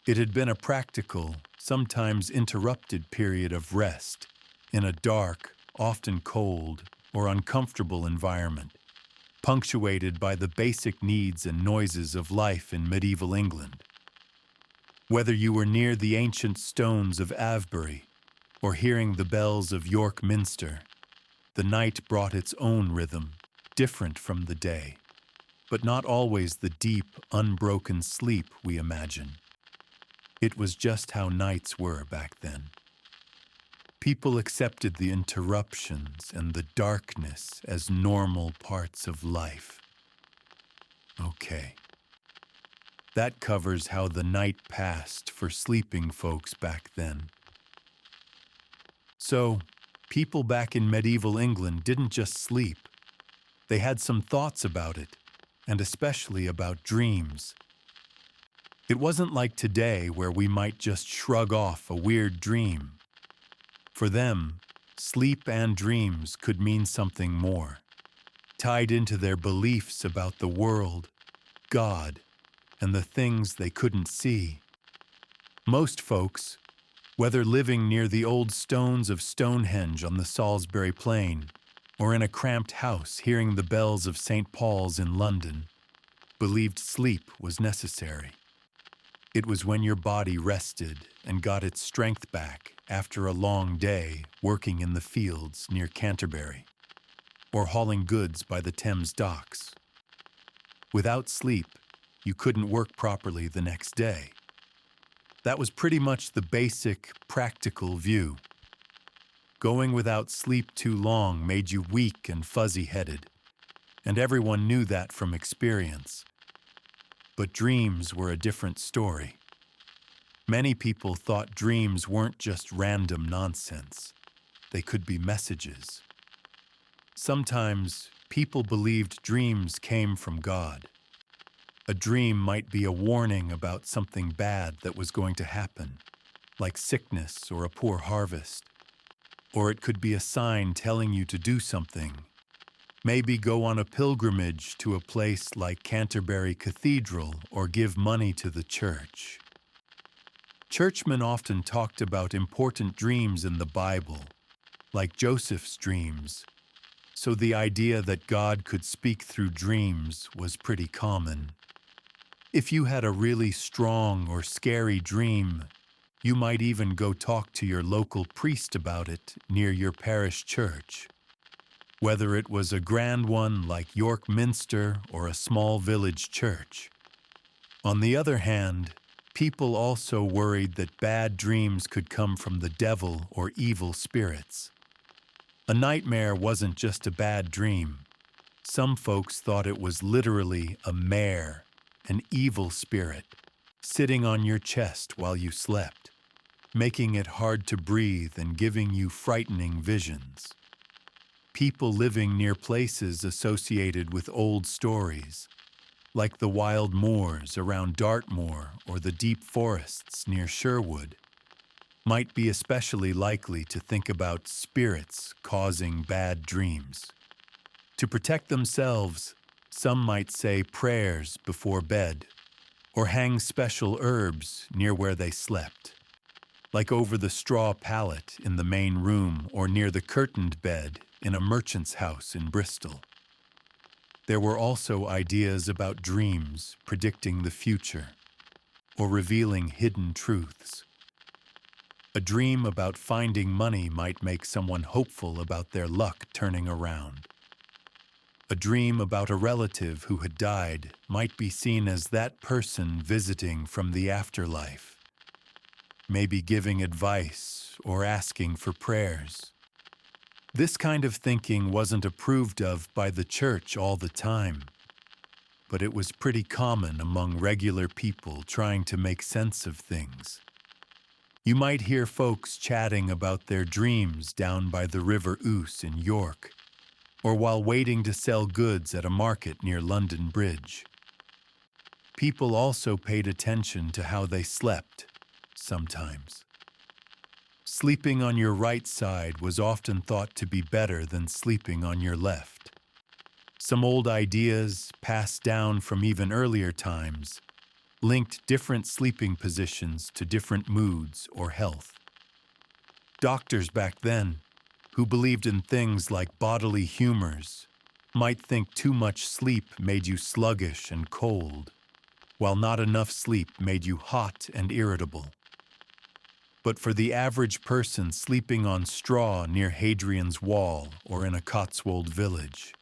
It had been a practical, sometimes interrupted period of rest in a dark, often cold or uncomfortable environment, punctuated by the basic needs and noises of life in medieval England. Whether you were near the ancient stones of Avebury or hearing the bells of York Minster, the night brought its own rhythm, different from the day, but not always the deep, unbroken sleep we imagine. It was just how nights were back then. People accepted the interruptions and the darkness as normal parts of life. Okay. That covers how the night passed for sleeping folks back then. So, people back in medieval England didn't just sleep. They had some thoughts about it, and especially about dreams. It wasn't like today where we might just shrug off a weird dream. For them, sleep and dreams could mean something more, tied into their beliefs about the world, God, and the things they couldn't see. Most folks, whether living near the old stones of Stonehenge on the Salisbury Plain, or in a cramped house hearing the bells of St. Paul's in London, believed sleep was necessary. It was when your body rested and got its strength back after a long day working in the fields near Canterbury, or hauling goods by the Thames docks. Without sleep, you couldn't work properly the next day. That was pretty much the basic, practical view. Going without sleep too long made you weak and fuzzy-headed, and everyone knew that from experience. But dreams were a different story. Many people thought dreams weren't just random nonsense. They could be messages. Sometimes, people believed dreams came from God. A dream might be a warning about something bad that was going to happen, like sickness or a poor harvest. Or it could be a sign telling you to do something. Maybe go on a pilgrimage to a place like Canterbury Cathedral or give money to the church. Churchmen often talked about important dreams in the Bible, like Joseph's dreams, so the idea that God could speak through dreams was pretty common. If you had a really strong or scary dream, you might even go talk to your local priest about it near your parish church. Whether it was a grand one like York Minster or a small village church. On the other hand, people also worried that bad dreams could come from the devil or evil spirits. A nightmare wasn't just a bad dream. Some folks thought it was literally a mare, an evil spirit, sitting on your chest while you slept, making it hard to breathe and giving you frightening visions. People living near places associated with old stories, like the wild moors around Dartmoor or the deep forests near Sherwood, might be especially likely to think about spirits causing bad dreams. To protect themselves, some might say prayers before bed, or hang special herbs near where they slept, like over the straw pallet in the main room or near the curtained bed in a merchant's house in Bristol. There were also ideas about dreams predicting the future or revealing hidden truths. A dream about finding money might make someone hopeful about their luck turning around. A dream about a relative who had died might be seen as that person visiting from the afterlife, maybe giving advice or asking for prayers. This kind of thinking wasn't approved of by the church all the time, but it was pretty common among regular people trying to make sense of things. You might hear folks chatting about their dreams down by the River Ouse in York, or while waiting to sell goods at a market near London Bridge. People also paid attention to how they slept, sometimes. Sleeping on your right side was often thought to be better than sleeping on your left. Some old ideas, passed down from even earlier times, linked different sleeping positions to different moods or health. Doctors back then, who believed in things like bodily humors, might think too much sleep made you sluggish and cold, while not enough sleep made you hot and irritable. But for the average person sleeping on straw near Hadrian's Wall or in a Cotswold village,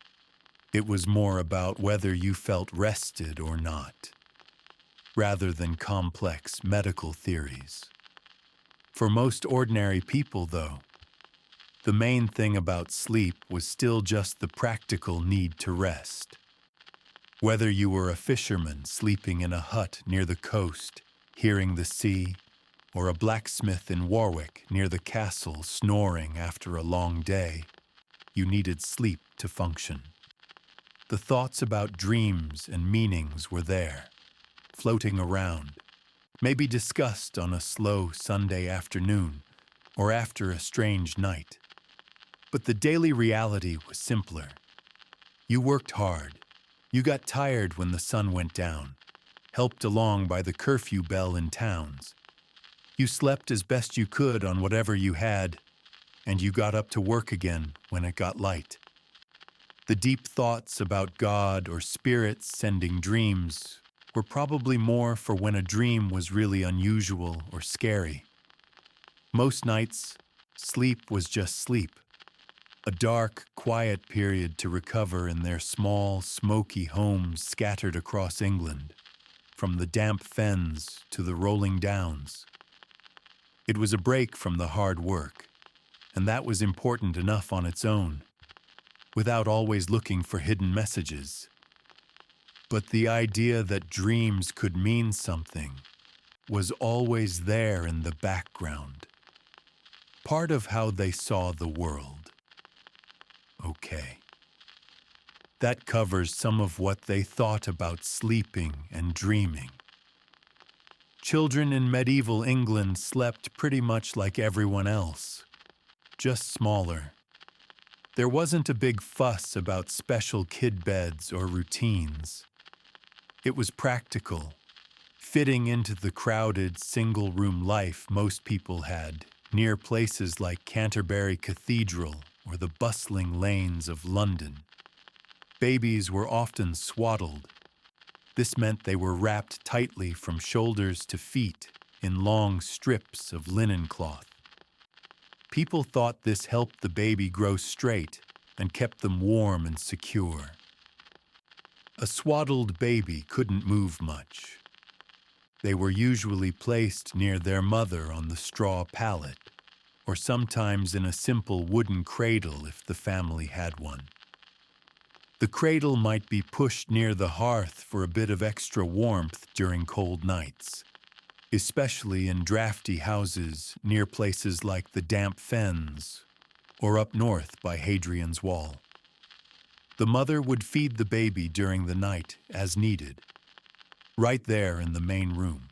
it was more about whether you felt rested or not, rather than complex medical theories. For most ordinary people, though, the main thing about sleep was still just the practical need to rest. Whether you were a fisherman sleeping in a hut near the coast, hearing the sea, or a blacksmith in Warwick near the castle snoring after a long day, you needed sleep to function. The thoughts about dreams and meanings were there, floating around, maybe discussed on a slow Sunday afternoon or after a strange night. But the daily reality was simpler. You worked hard. You got tired when the sun went down, helped along by the curfew bell in towns. You slept as best you could on whatever you had, and you got up to work again when it got light. The deep thoughts about God or spirits sending dreams were probably more for when a dream was really unusual or scary. Most nights, sleep was just sleep, a dark, quiet period to recover in their small, smoky homes scattered across England, from the damp fens to the rolling downs. It was a break from the hard work, and that was important enough on its own, without always looking for hidden messages. But the idea that dreams could mean something was always there in the background, part of how they saw the world. Okay. That covers some of what they thought about sleeping and dreaming. Children in medieval England slept pretty much like everyone else, just smaller. There wasn't a big fuss about special kid beds or routines. It was practical, fitting into the crowded, single-room life most people had near places like Canterbury Cathedral or the bustling lanes of London. Babies were often swaddled. This meant they were wrapped tightly from shoulders to feet in long strips of linen cloth. People thought this helped the baby grow straight and kept them warm and secure. A swaddled baby couldn't move much. They were usually placed near their mother on the straw pallet, or sometimes in a simple wooden cradle if the family had one. The cradle might be pushed near the hearth for a bit of extra warmth during cold nights, especially in drafty houses near places like the damp fens or up north by Hadrian's Wall. The mother would feed the baby during the night as needed, right there in the main room.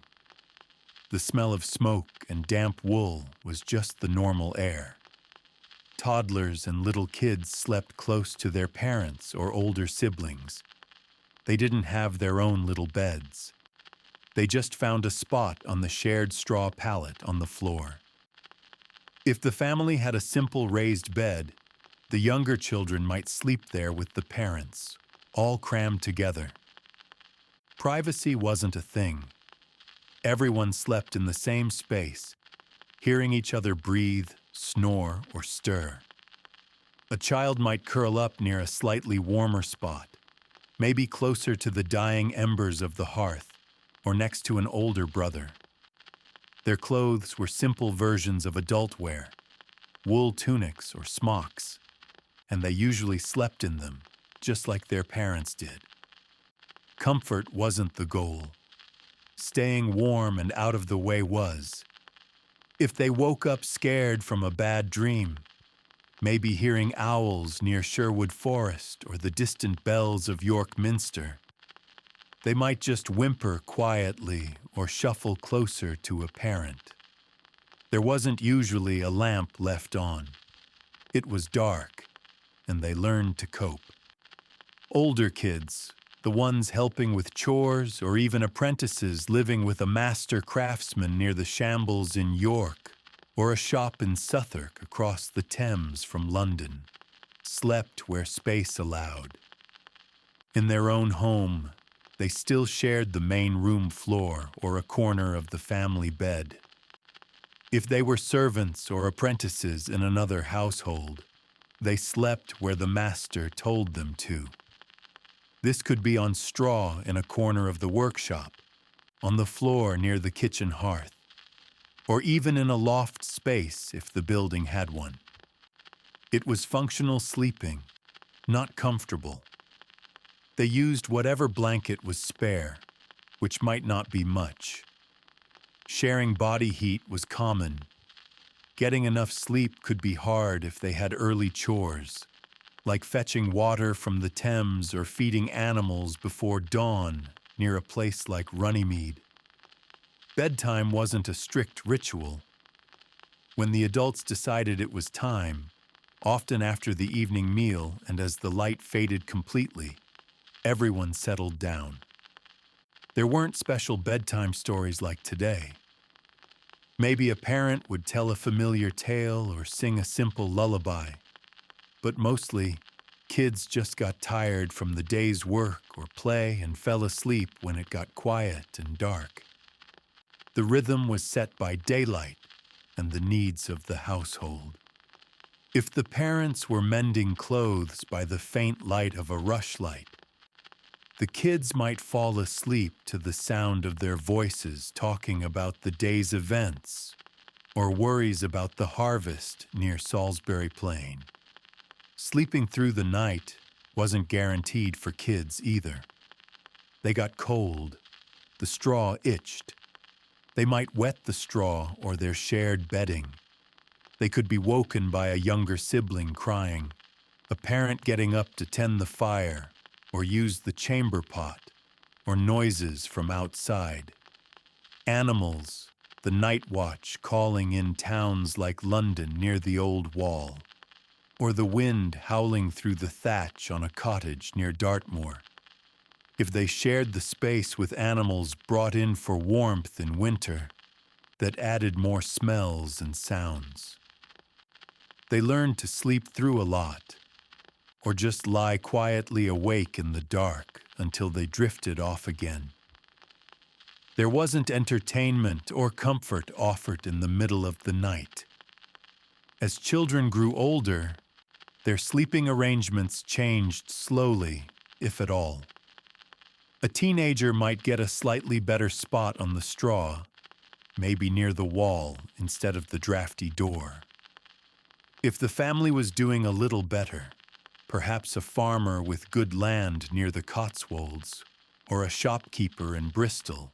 The smell of smoke and damp wool was just the normal air. Toddlers and little kids slept close to their parents or older siblings. They didn't have their own little beds. They just found a spot on the shared straw pallet on the floor. If the family had a simple raised bed, the younger children might sleep there with the parents, all crammed together. Privacy wasn't a thing. Everyone slept in the same space, hearing each other breathe, snore, or stir. A child might curl up near a slightly warmer spot, maybe closer to the dying embers of the hearth, or next to an older brother. Their clothes were simple versions of adult wear, wool tunics or smocks, and they usually slept in them, just like their parents did. Comfort wasn't the goal. Staying warm and out of the way was. If they woke up scared from a bad dream, maybe hearing owls near Sherwood Forest or the distant bells of York Minster, they might just whimper quietly or shuffle closer to a parent. There wasn't usually a lamp left on. It was dark, and they learned to cope. Older kids, the ones helping with chores or even apprentices living with a master craftsman near the Shambles in York or a shop in Southwark across the Thames from London, slept where space allowed. In their own home, they still shared the main room floor or a corner of the family bed. If they were servants or apprentices in another household, they slept where the master told them to. This could be on straw in a corner of the workshop, on the floor near the kitchen hearth, or even in a loft space if the building had one. It was functional sleeping, not comfortable. They used whatever blanket was spare, which might not be much. Sharing body heat was common. Getting enough sleep could be hard if they had early chores, like fetching water from the Thames or feeding animals before dawn near a place like Runnymede. Bedtime wasn't a strict ritual. When the adults decided it was time, often after the evening meal and as the light faded completely, everyone settled down. There weren't special bedtime stories like today. Maybe a parent would tell a familiar tale or sing a simple lullaby, but mostly, kids just got tired from the day's work or play and fell asleep when it got quiet and dark. The rhythm was set by daylight and the needs of the household. If the parents were mending clothes by the faint light of a rushlight, the kids might fall asleep to the sound of their voices talking about the day's events or worries about the harvest near Salisbury Plain. Sleeping through the night wasn't guaranteed for kids either. They got cold. The straw itched. They might wet the straw or their shared bedding. They could be woken by a younger sibling crying, a parent getting up to tend the fire or use the chamber pot, or noises from outside. Animals, the night watch calling in towns like London near the old wall, or the wind howling through the thatch on a cottage near Dartmoor. If they shared the space with animals brought in for warmth in winter, that added more smells and sounds. They learned to sleep through a lot, or just lie quietly awake in the dark until they drifted off again. There wasn't entertainment or comfort offered in the middle of the night. As children grew older, their sleeping arrangements changed slowly, if at all. A teenager might get a slightly better spot on the straw, maybe near the wall instead of the drafty door. If the family was doing a little better, perhaps a farmer with good land near the Cotswolds, or a shopkeeper in Bristol,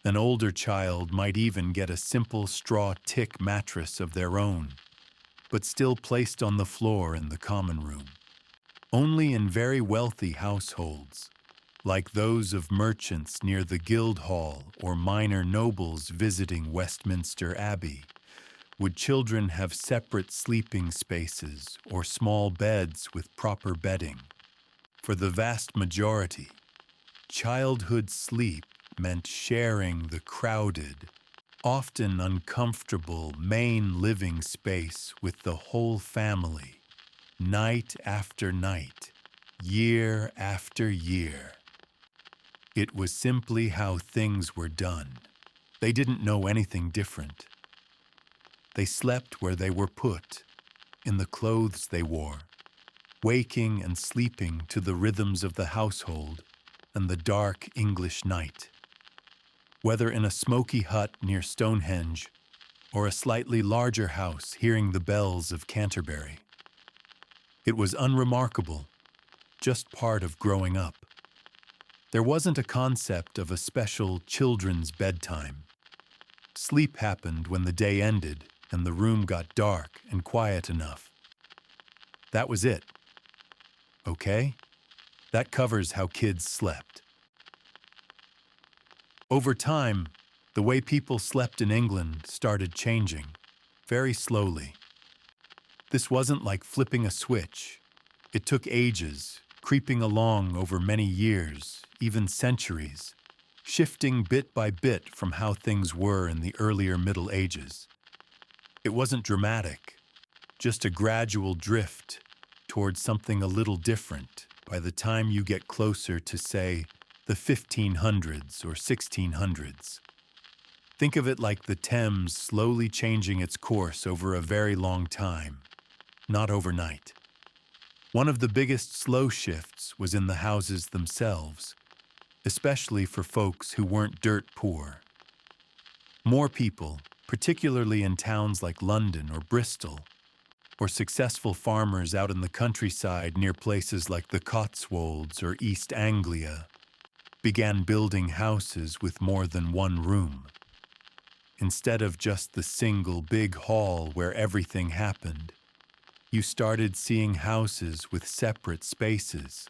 an older child might even get a simple straw tick mattress of their own, but still placed on the floor in the common room. Only in very wealthy households, like those of merchants near the Guildhall or minor nobles visiting Westminster Abbey, would children have separate sleeping spaces or small beds with proper bedding. For the vast majority, childhood sleep meant sharing the crowded, often uncomfortable main living space with the whole family, night after night, year after year. It was simply how things were done. They didn't know anything different. They slept where they were put, in the clothes they wore, waking and sleeping to the rhythms of the household and the dark English night. Whether in a smoky hut near Stonehenge or a slightly larger house hearing the bells of Canterbury. It was unremarkable, just part of growing up. There wasn't a concept of a special children's bedtime. Sleep happened when the day ended and the room got dark and quiet enough. That was it. Okay? That covers how kids slept. Over time, the way people slept in England started changing, very slowly. This wasn't like flipping a switch. It took ages, creeping along over many years, even centuries, shifting bit by bit from how things were in the earlier Middle Ages. It wasn't dramatic, just a gradual drift towards something a little different by the time you get closer to, say, the 1500s or 1600s. Think of it like the Thames slowly changing its course over a very long time, not overnight. One of the biggest slow shifts was in the houses themselves, especially for folks who weren't dirt poor. More people, particularly in towns like London or Bristol, or successful farmers out in the countryside near places like the Cotswolds or East Anglia began building houses with more than one room. Instead of just the single big hall where everything happened, you started seeing houses with separate spaces.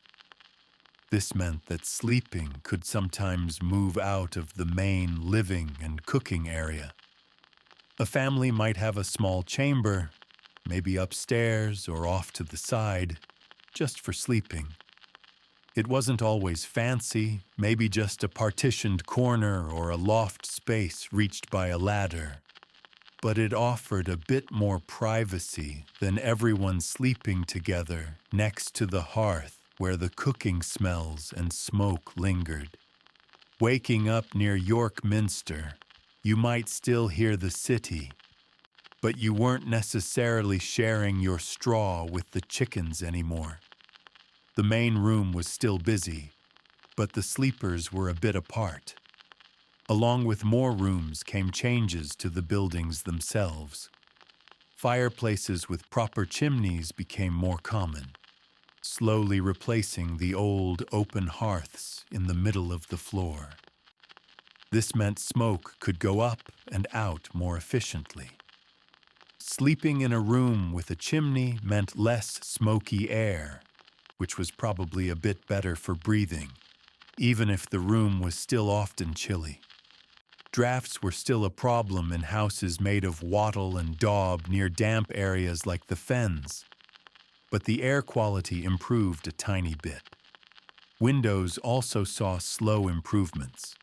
This meant that sleeping could sometimes move out of the main living and cooking area. A family might have a small chamber, maybe upstairs or off to the side, just for sleeping. It wasn't always fancy, maybe just a partitioned corner or a loft space reached by a ladder. But it offered a bit more privacy than everyone sleeping together next to the hearth where the cooking smells and smoke lingered. Waking up near York Minster, you might still hear the city, but you weren't necessarily sharing your straw with the chickens anymore. The main room was still busy, but the sleepers were a bit apart. Along with more rooms came changes to the buildings themselves. Fireplaces with proper chimneys became more common, slowly replacing the old open hearths in the middle of the floor. This meant smoke could go up and out more efficiently. Sleeping in a room with a chimney meant less smoky air, which was probably a bit better for breathing, even if the room was still often chilly. Drafts were still a problem in houses made of wattle and daub near damp areas like the fens, but the air quality improved a tiny bit. Windows also saw slow improvements.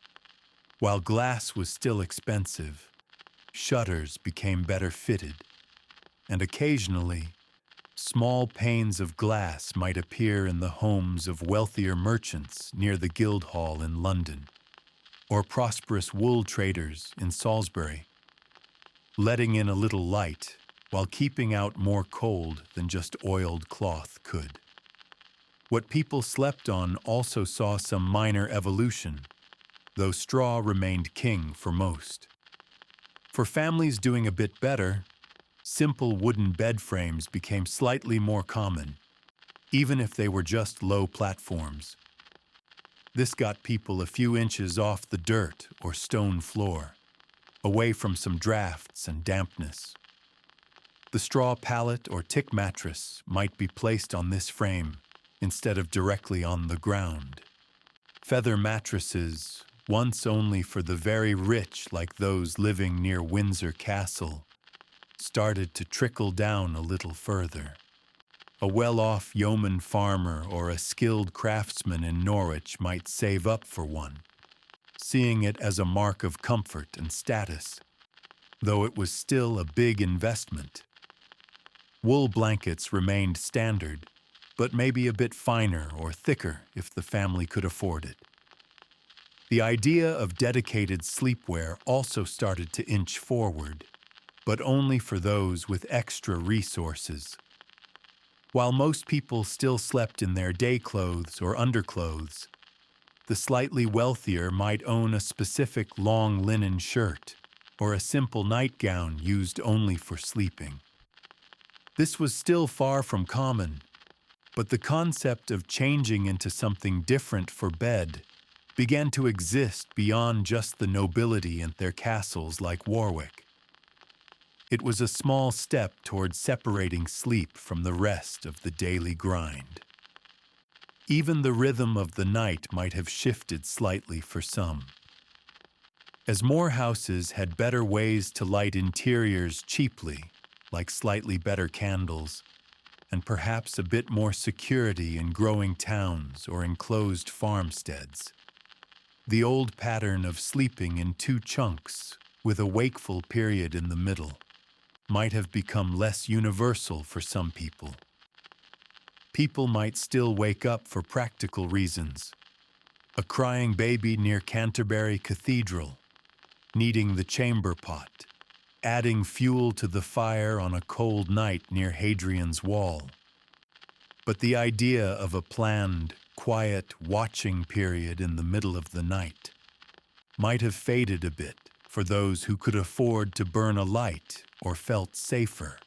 While glass was still expensive, shutters became better fitted, and occasionally, small panes of glass might appear in the homes of wealthier merchants near the Guildhall in London, or prosperous wool traders in Salisbury, letting in a little light while keeping out more cold than just oiled cloth could. What people slept on also saw some minor evolution, though straw remained king for most. For families doing a bit better, simple wooden bed frames became slightly more common, even if they were just low platforms. This got people a few inches off the dirt or stone floor, away from some drafts and dampness. The straw pallet or tick mattress might be placed on this frame instead of directly on the ground. Feather mattresses, once only for the very rich like those living near Windsor Castle, started to trickle down a little further. A well-off yeoman farmer or a skilled craftsman in Norwich might save up for one, seeing it as a mark of comfort and status, though it was still a big investment. Wool blankets remained standard, but maybe a bit finer or thicker if the family could afford it. The idea of dedicated sleepwear also started to inch forward, but only for those with extra resources. While most people still slept in their day clothes or underclothes, the slightly wealthier might own a specific long linen shirt or a simple nightgown used only for sleeping. This was still far from common, but the concept of changing into something different for bed began to exist beyond just the nobility and their castles like Warwick. It was a small step toward separating sleep from the rest of the daily grind. Even the rhythm of the night might have shifted slightly for some. As more houses had better ways to light interiors cheaply, like slightly better candles, and perhaps a bit more security in growing towns or enclosed farmsteads, the old pattern of sleeping in two chunks with a wakeful period in the middle might have become less universal for some people. People might still wake up for practical reasons. A crying baby near Canterbury Cathedral, needing the chamber pot, adding fuel to the fire on a cold night near Hadrian's Wall. But the idea of a planned, quiet watching period in the middle of the night might have faded a bit for those who could afford to burn a light or felt safer.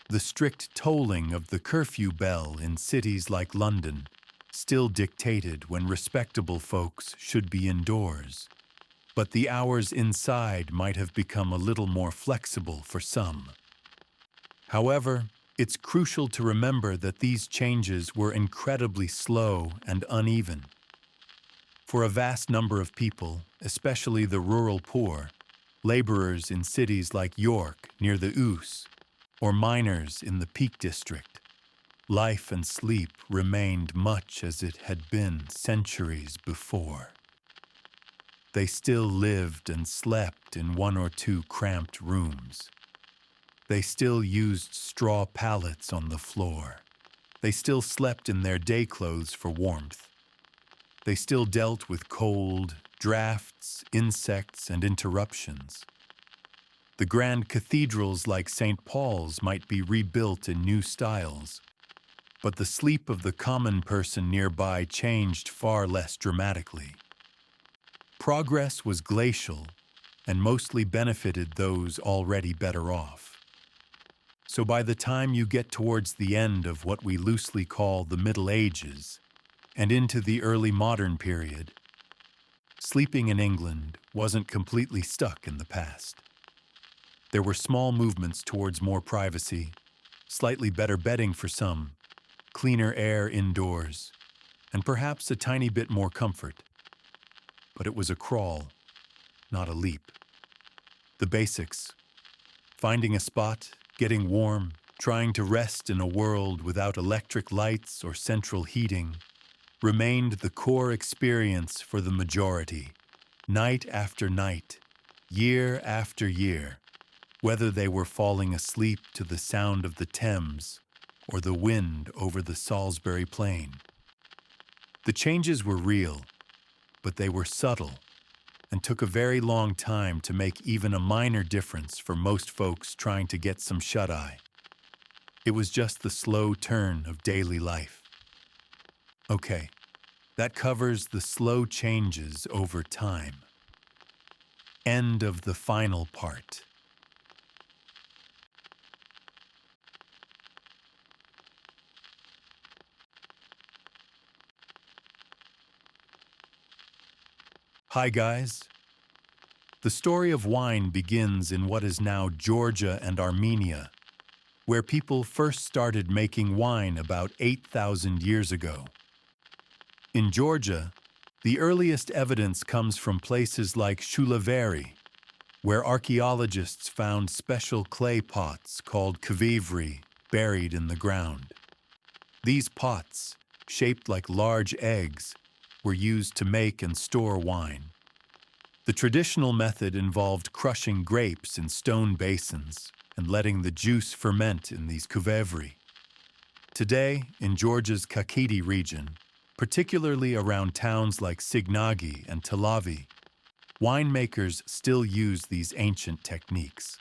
The strict tolling of the curfew bell in cities like London still dictated when respectable folks should be indoors, but the hours inside might have become a little more flexible for some. However, it's crucial to remember that these changes were incredibly slow and uneven. For a vast number of people, especially the rural poor, laborers in cities like York near the Ouse, or miners in the Peak District, life and sleep remained much as it had been centuries before. They still lived and slept in one or two cramped rooms. They still used straw pallets on the floor. They still slept in their day clothes for warmth. They still dealt with cold, drafts, insects, and interruptions. The grand cathedrals like St. Paul's might be rebuilt in new styles, but the sleep of the common person nearby changed far less dramatically. Progress was glacial and mostly benefited those already better off. So by the time you get towards the end of what we loosely call the Middle Ages and into the early modern period, sleeping in England wasn't completely stuck in the past. There were small movements towards more privacy, slightly better bedding for some, cleaner air indoors, and perhaps a tiny bit more comfort. But it was a crawl, not a leap. The basics: finding a spot, getting warm, trying to rest in a world without electric lights or central heating, remained the core experience for the majority, night after night, year after year, whether they were falling asleep to the sound of the Thames or the wind over the Salisbury Plain. The changes were real, but they were subtle and took a very long time to make even a minor difference for most folks trying to get some shut-eye. It was just the slow turn of daily life. Okay, that covers the slow changes over time. End of the final part. Hi guys. The story of wine begins in what is now Georgia and Armenia, where people first started making wine about 8,000 years ago. In Georgia, the earliest evidence comes from places like Shulaveri, where archaeologists found special clay pots called kvivri buried in the ground. These pots, shaped like large eggs, were used to make and store wine. The traditional method involved crushing grapes in stone basins and letting the juice ferment in these kvivri. Today, in Georgia's Kakheti region, particularly around towns like Signagi and Telavi, winemakers still use these ancient techniques.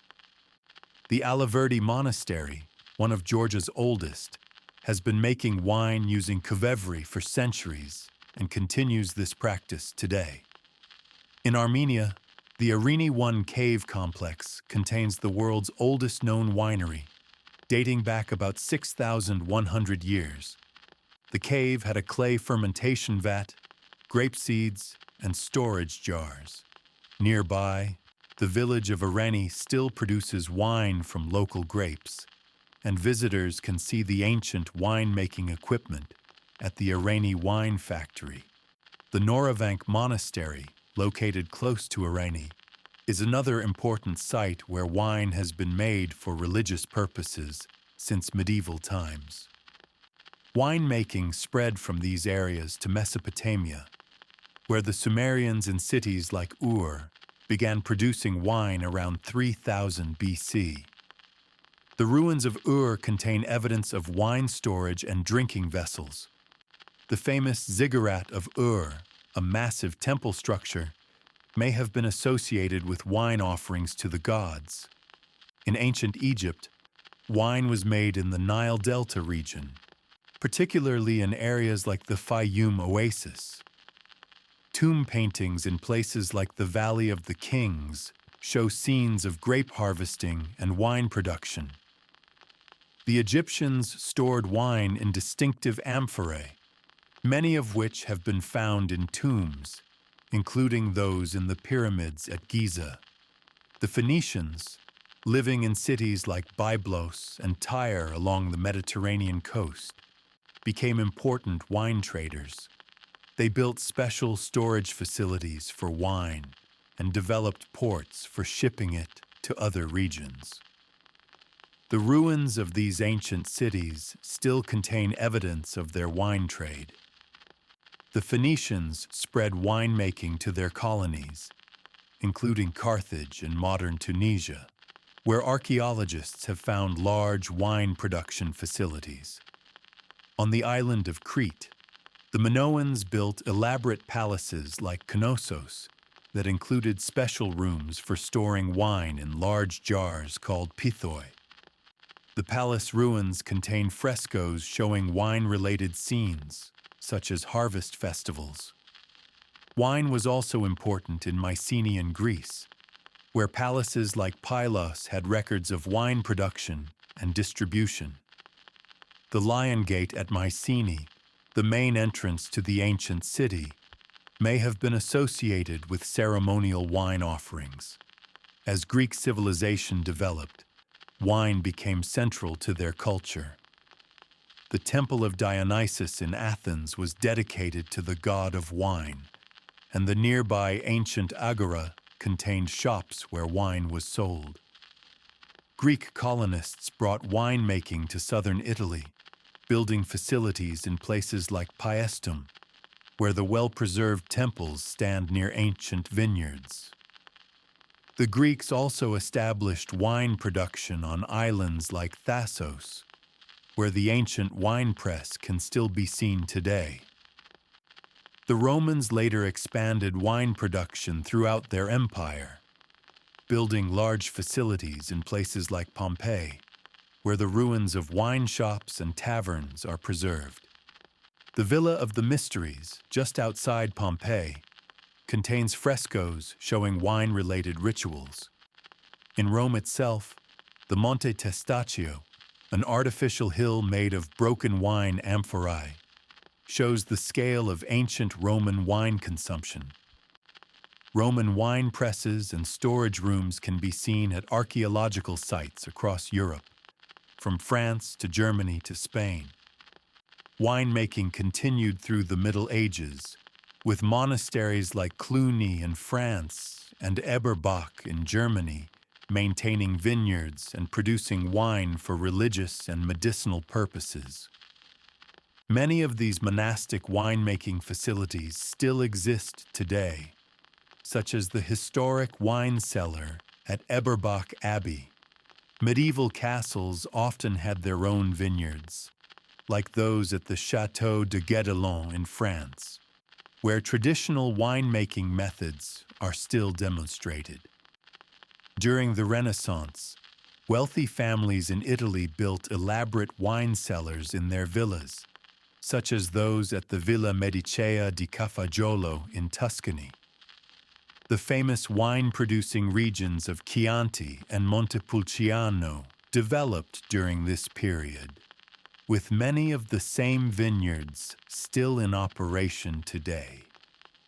The Alaverdi Monastery, one of Georgia's oldest, has been making wine using kvivri for centuries and continues this practice today. In Armenia, the Arini 1 cave complex contains the world's oldest known winery, dating back about 6,100 years. The cave had a clay fermentation vat, grape seeds, and storage jars. Nearby, the village of Arini still produces wine from local grapes, and visitors can see the ancient winemaking equipment at the Arini Wine Factory. The Noravank Monastery, located close to Arini, is another important site where wine has been made for religious purposes since medieval times. Winemaking spread from these areas to Mesopotamia, where the Sumerians in cities like Ur began producing wine around 3000 BC. The ruins of Ur contain evidence of wine storage and drinking vessels. The famous ziggurat of Ur, a massive temple structure, may have been associated with wine offerings to the gods. In ancient Egypt, wine was made in the Nile Delta region, particularly in areas like the Fayoum Oasis. Tomb paintings in places like the Valley of the Kings show scenes of grape harvesting and wine production. The Egyptians stored wine in distinctive amphorae, many of which have been found in tombs, including those in the pyramids at Giza. The Phoenicians, living in cities like Byblos and Tyre along the Mediterranean coast, became important wine traders. They built special storage facilities for wine and developed ports for shipping it to other regions. The ruins of these ancient cities still contain evidence of their wine trade. The Phoenicians spread winemaking to their colonies, including Carthage and modern Tunisia, where archaeologists have found large wine production facilities. On the island of Crete, the Minoans built elaborate palaces like Knossos that included special rooms for storing wine in large jars called pithoi. The palace ruins contain frescoes showing wine-related scenes, such as harvest festivals. Wine was also important in Mycenaean Greece, where palaces like Pylos had records of wine production and distribution. The Lion Gate at Mycenae, the main entrance to the ancient city, may have been associated with ceremonial wine offerings. As Greek civilization developed, wine became central to their culture. The Temple of Dionysus in Athens was dedicated to the god of wine, and the nearby ancient agora contained shops where wine was sold. Greek colonists brought winemaking to southern Italy, building facilities in places like Paestum, where the well-preserved temples stand near ancient vineyards. The Greeks also established wine production on islands like Thasos, where the ancient wine press can still be seen today. The Romans later expanded wine production throughout their empire, building large facilities in places like Pompeii, where the ruins of wine shops and taverns are preserved. The Villa of the Mysteries, just outside Pompeii, contains frescoes showing wine-related rituals. In Rome itself, the Monte Testaccio, an artificial hill made of broken wine amphorae, shows the scale of ancient Roman wine consumption. Roman wine presses and storage rooms can be seen at archaeological sites across Europe, from France to Germany to Spain. Winemaking continued through the Middle Ages, with monasteries like Cluny in France and Eberbach in Germany maintaining vineyards and producing wine for religious and medicinal purposes. Many of these monastic winemaking facilities still exist today, such as the historic wine cellar at Eberbach Abbey. Medieval castles often had their own vineyards, like those at the Château de Guédelon in France, where traditional winemaking methods are still demonstrated. During the Renaissance, wealthy families in Italy built elaborate wine cellars in their villas, such as those at the Villa Medicea di Cafaggiolo in Tuscany. The famous wine-producing regions of Chianti and Montepulciano developed during this period, with many of the same vineyards still in operation today.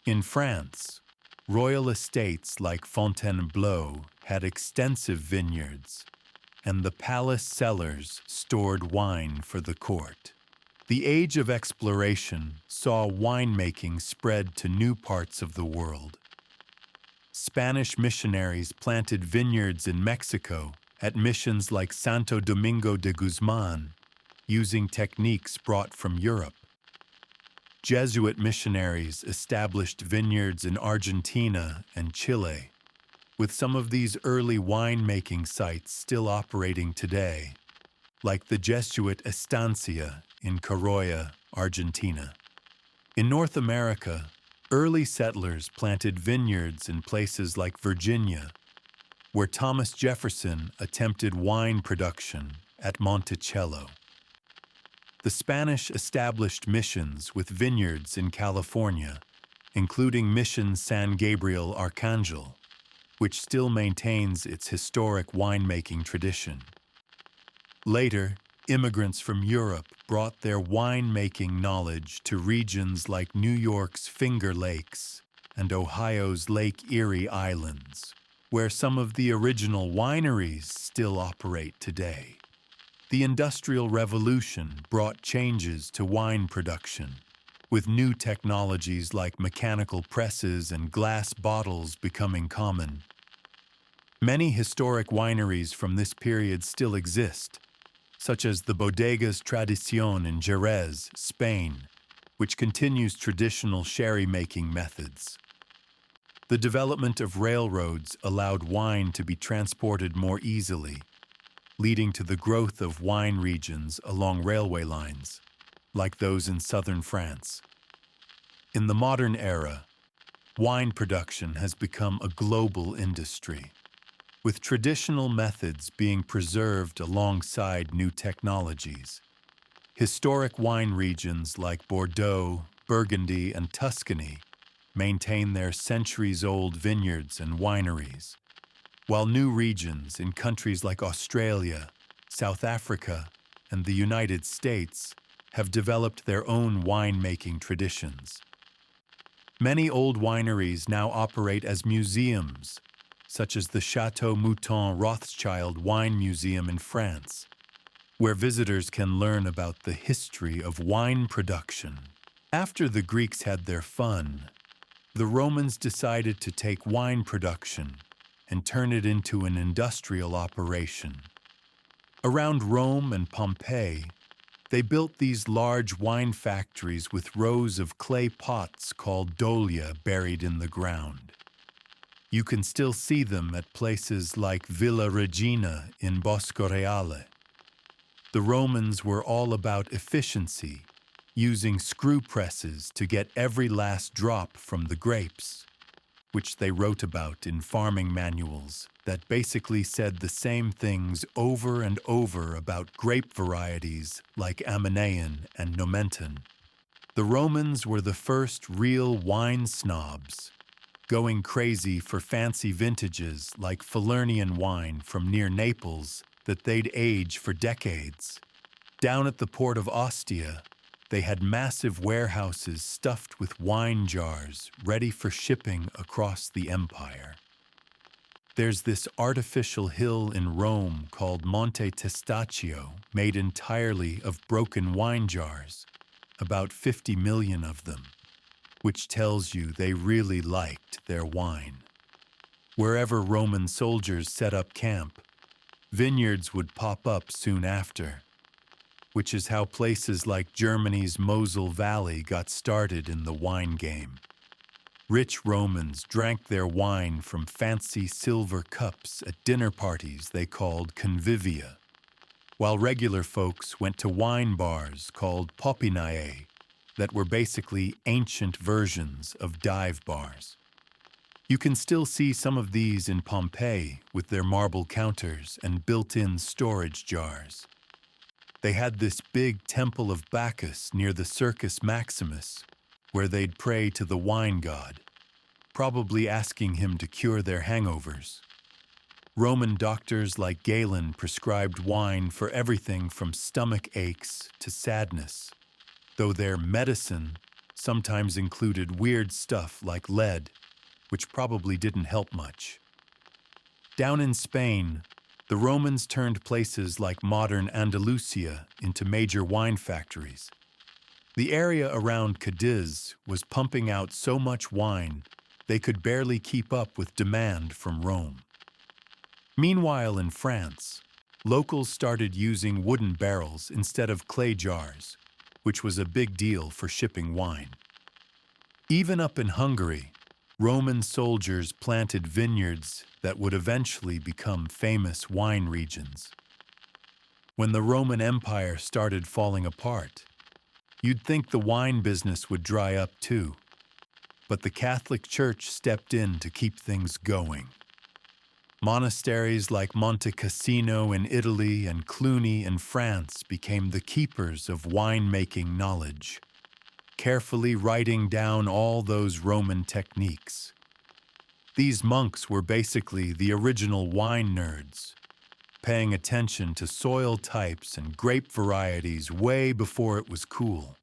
In France, royal estates like Fontainebleau had extensive vineyards, and the palace cellars stored wine for the court. The age of exploration saw winemaking spread to new parts of the world. Spanish missionaries planted vineyards in Mexico at missions like Santo Domingo de Guzman, using techniques brought from Europe. Jesuit missionaries established vineyards in Argentina and Chile, with some of these early winemaking sites still operating today, like the Jesuit estancia in Corolla, Argentina. In North America, early settlers planted vineyards in places like Virginia, where Thomas Jefferson attempted wine production at Monticello. The Spanish established missions with vineyards in California, including Mission San Gabriel Arcangel, which still maintains its historic winemaking tradition. Later, Immigrants from Europe brought their wine-making knowledge to regions like New York's Finger Lakes and Ohio's Lake Erie Islands, where some of the original wineries still operate today. The Industrial Revolution brought changes to wine production, with new technologies like mechanical presses and glass bottles becoming common. Many historic wineries from this period still exist, such as the Bodegas Tradición in Jerez, Spain, which continues traditional sherry-making methods. The development of railroads allowed wine to be transported more easily, leading to the growth of wine regions along railway lines, like those in southern France. In the modern era, wine production has become a global industry, with traditional methods being preserved alongside new technologies. Historic wine regions like Bordeaux, Burgundy, and Tuscany maintain their centuries-old vineyards and wineries, while new regions in countries like Australia, South Africa, and the United States have developed their own winemaking traditions. Many old wineries now operate as museums, such as the Chateau Mouton Rothschild Wine Museum in France, where visitors can learn about the history of wine production. After the Greeks had their fun, the Romans decided to take wine production and turn it into an industrial operation. Around Rome and Pompeii, they built these large wine factories with rows of clay pots called dolia buried in the ground. You can still see them at places like Villa Regina in Bosco Reale. The Romans were all about efficiency, using screw presses to get every last drop from the grapes, which they wrote about in farming manuals that basically said the same things over and over about grape varieties like Aminean and Nomentan. The Romans were the first real wine snobs, going crazy for fancy vintages like Falernian wine from near Naples that they'd age for decades. Down at the port of Ostia, they had massive warehouses stuffed with wine jars ready for shipping across the empire. There's this artificial hill in Rome called Monte Testaccio, made entirely of broken wine jars, about 50 million of them, which tells you they really liked their wine. Wherever Roman soldiers set up camp, vineyards would pop up soon after, which is how places like Germany's Mosel Valley got started in the wine game. Rich Romans drank their wine from fancy silver cups at dinner parties they called convivia, while regular folks went to wine bars called popinae that were basically ancient versions of dive bars. You can still see some of these in Pompeii with their marble counters and built-in storage jars. They had this big temple of Bacchus near the Circus Maximus, where they'd pray to the wine god, probably asking him to cure their hangovers. Roman doctors like Galen prescribed wine for everything from stomach aches to sadness, though their medicine sometimes included weird stuff like lead, which probably didn't help much. Down in Spain, the Romans turned places like modern Andalusia into major wine factories. The area around Cadiz was pumping out so much wine they could barely keep up with demand from Rome. Meanwhile, in France, locals started using wooden barrels instead of clay jars, which was a big deal for shipping wine. Even up in Hungary, Roman soldiers planted vineyards that would eventually become famous wine regions. When the Roman Empire started falling apart, you'd think the wine business would dry up too, but the Catholic Church stepped in to keep things going. Monasteries like Monte Cassino in Italy and Cluny in France became the keepers of wine-making knowledge, carefully writing down all those Roman techniques. These monks were basically the original wine nerds, paying attention to soil types and grape varieties way before it was cool.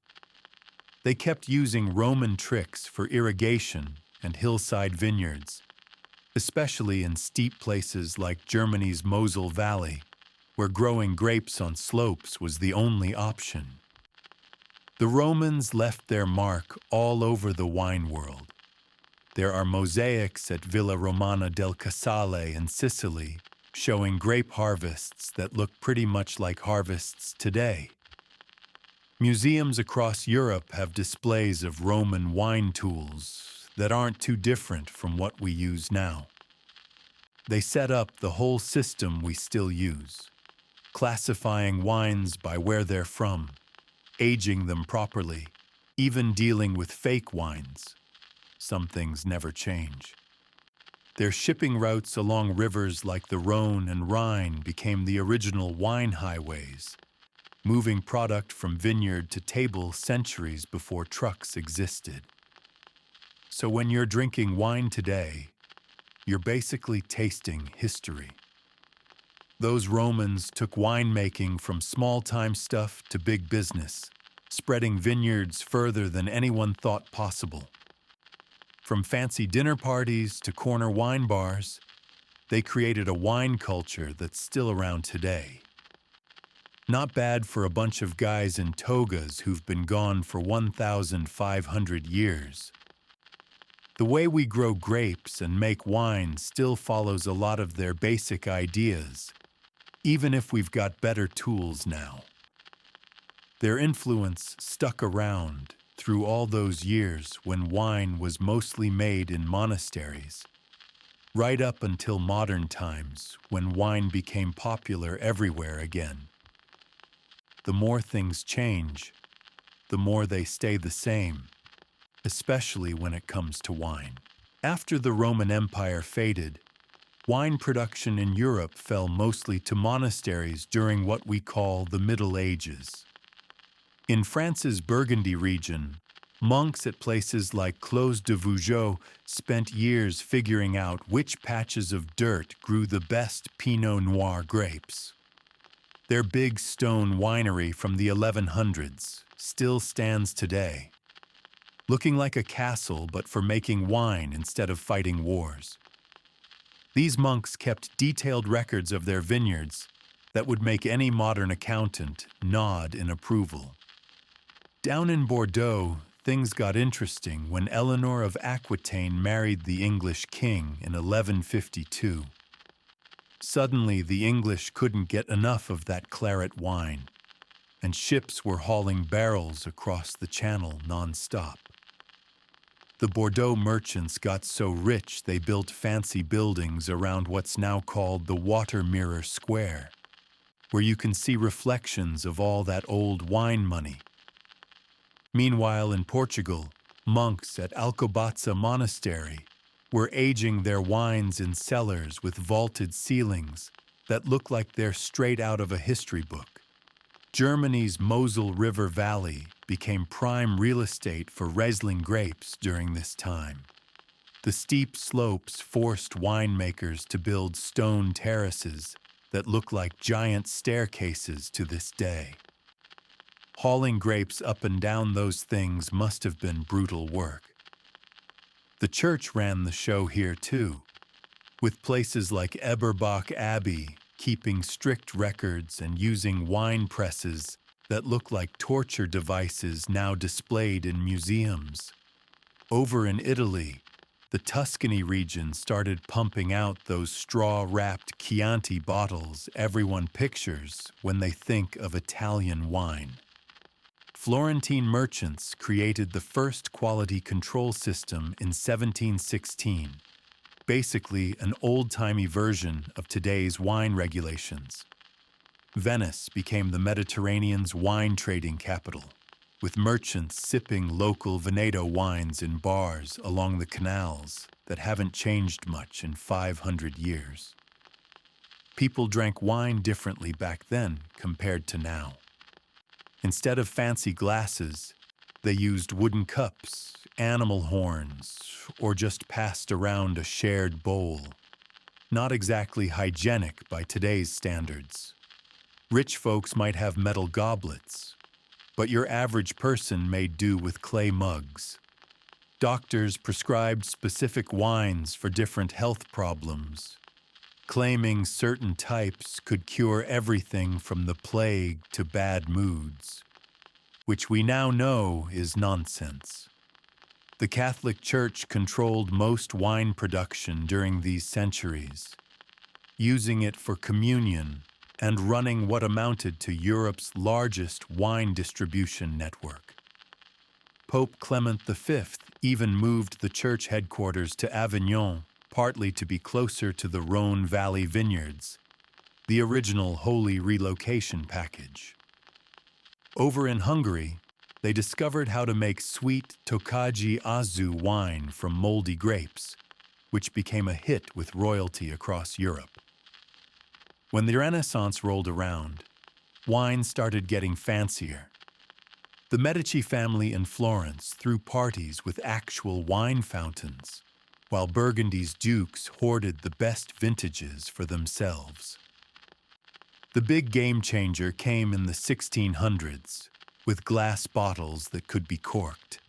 They kept using Roman tricks for irrigation and hillside vineyards, especially in steep places like Germany's Mosel Valley, where growing grapes on slopes was the only option. The Romans left their mark all over the wine world. There are mosaics at Villa Romana del Casale in Sicily showing grape harvests that look pretty much like harvests today. Museums across Europe have displays of Roman wine tools that aren't too different from what we use now. They set up the whole system we still use, classifying wines by where they're from, aging them properly, even dealing with fake wines. Some things never change. Their shipping routes along rivers like the Rhone and Rhine became the original wine highways, moving product from vineyard to table centuries before trucks existed. So when you're drinking wine today, you're basically tasting history. Those Romans took winemaking from small-time stuff to big business, spreading vineyards further than anyone thought possible. From fancy dinner parties to corner wine bars, they created a wine culture that's still around today. Not bad for a bunch of guys in togas who've been gone for 1,500 years. The way we grow grapes and make wine still follows a lot of their basic ideas, even if we've got better tools now. Their influence stuck around through all those years when wine was mostly made in monasteries, right up until modern times when wine became popular everywhere again. The more things change, the more they stay the same, especially when it comes to wine. After the Roman Empire faded, wine production in Europe fell mostly to monasteries during what we call the Middle Ages. In France's Burgundy region, monks at places like Clos de Vougeot spent years figuring out which patches of dirt grew the best Pinot Noir grapes. Their big stone winery from the 1100s still stands today, looking like a castle but for making wine instead of fighting wars. These monks kept detailed records of their vineyards that would make any modern accountant nod in approval. Down in Bordeaux, things got interesting when Eleanor of Aquitaine married the English king in 1152. Suddenly, the English couldn't get enough of that claret wine, and ships were hauling barrels across the channel non-stop. The Bordeaux merchants got so rich they built fancy buildings around what's now called the Water Mirror Square, where you can see reflections of all that old wine money. Meanwhile, in Portugal, monks at Alcobaça Monastery were aging their wines in cellars with vaulted ceilings that look like they're straight out of a history book. Germany's Mosel River Valley became prime real estate for Riesling grapes during this time. The steep slopes forced winemakers to build stone terraces that look like giant staircases to this day. Hauling grapes up and down those things must have been brutal work. The church ran the show here too, with places like Eberbach Abbey keeping strict records and using wine presses that look like torture devices now displayed in museums. Over in Italy, the Tuscany region started pumping out those straw-wrapped Chianti bottles everyone pictures when they think of Italian wine. Florentine merchants created the first quality control system in 1716, basically an old-timey version of today's wine regulations. Venice became the Mediterranean's wine trading capital, with merchants sipping local Veneto wines in bars along the canals that haven't changed much in 500 years. People drank wine differently back then compared to now. Instead of fancy glasses, they used wooden cups, animal horns, or just passed around a shared bowl. not exactly hygienic by today's standards. Rich folks might have metal goblets, but your average person made do with clay mugs. Doctors prescribed specific wines for different health problems, claiming certain types could cure everything from the plague to bad moods, which we now know is nonsense. The Catholic Church controlled most wine production during these centuries, using it for communion and running what amounted to Europe's largest wine distribution network. Pope Clement V even moved the church headquarters to Avignon, partly to be closer to the Rhone Valley vineyards, the original Holy Relocation package. Over in Hungary, they discovered how to make sweet Tokaji Azu wine from moldy grapes, which became a hit with royalty across Europe. When the Renaissance rolled around, wine started getting fancier. The Medici family in Florence threw parties with actual wine fountains, while Burgundy's dukes hoarded the best vintages for themselves. The big game changer came in the 1600s, with glass bottles that could be corked,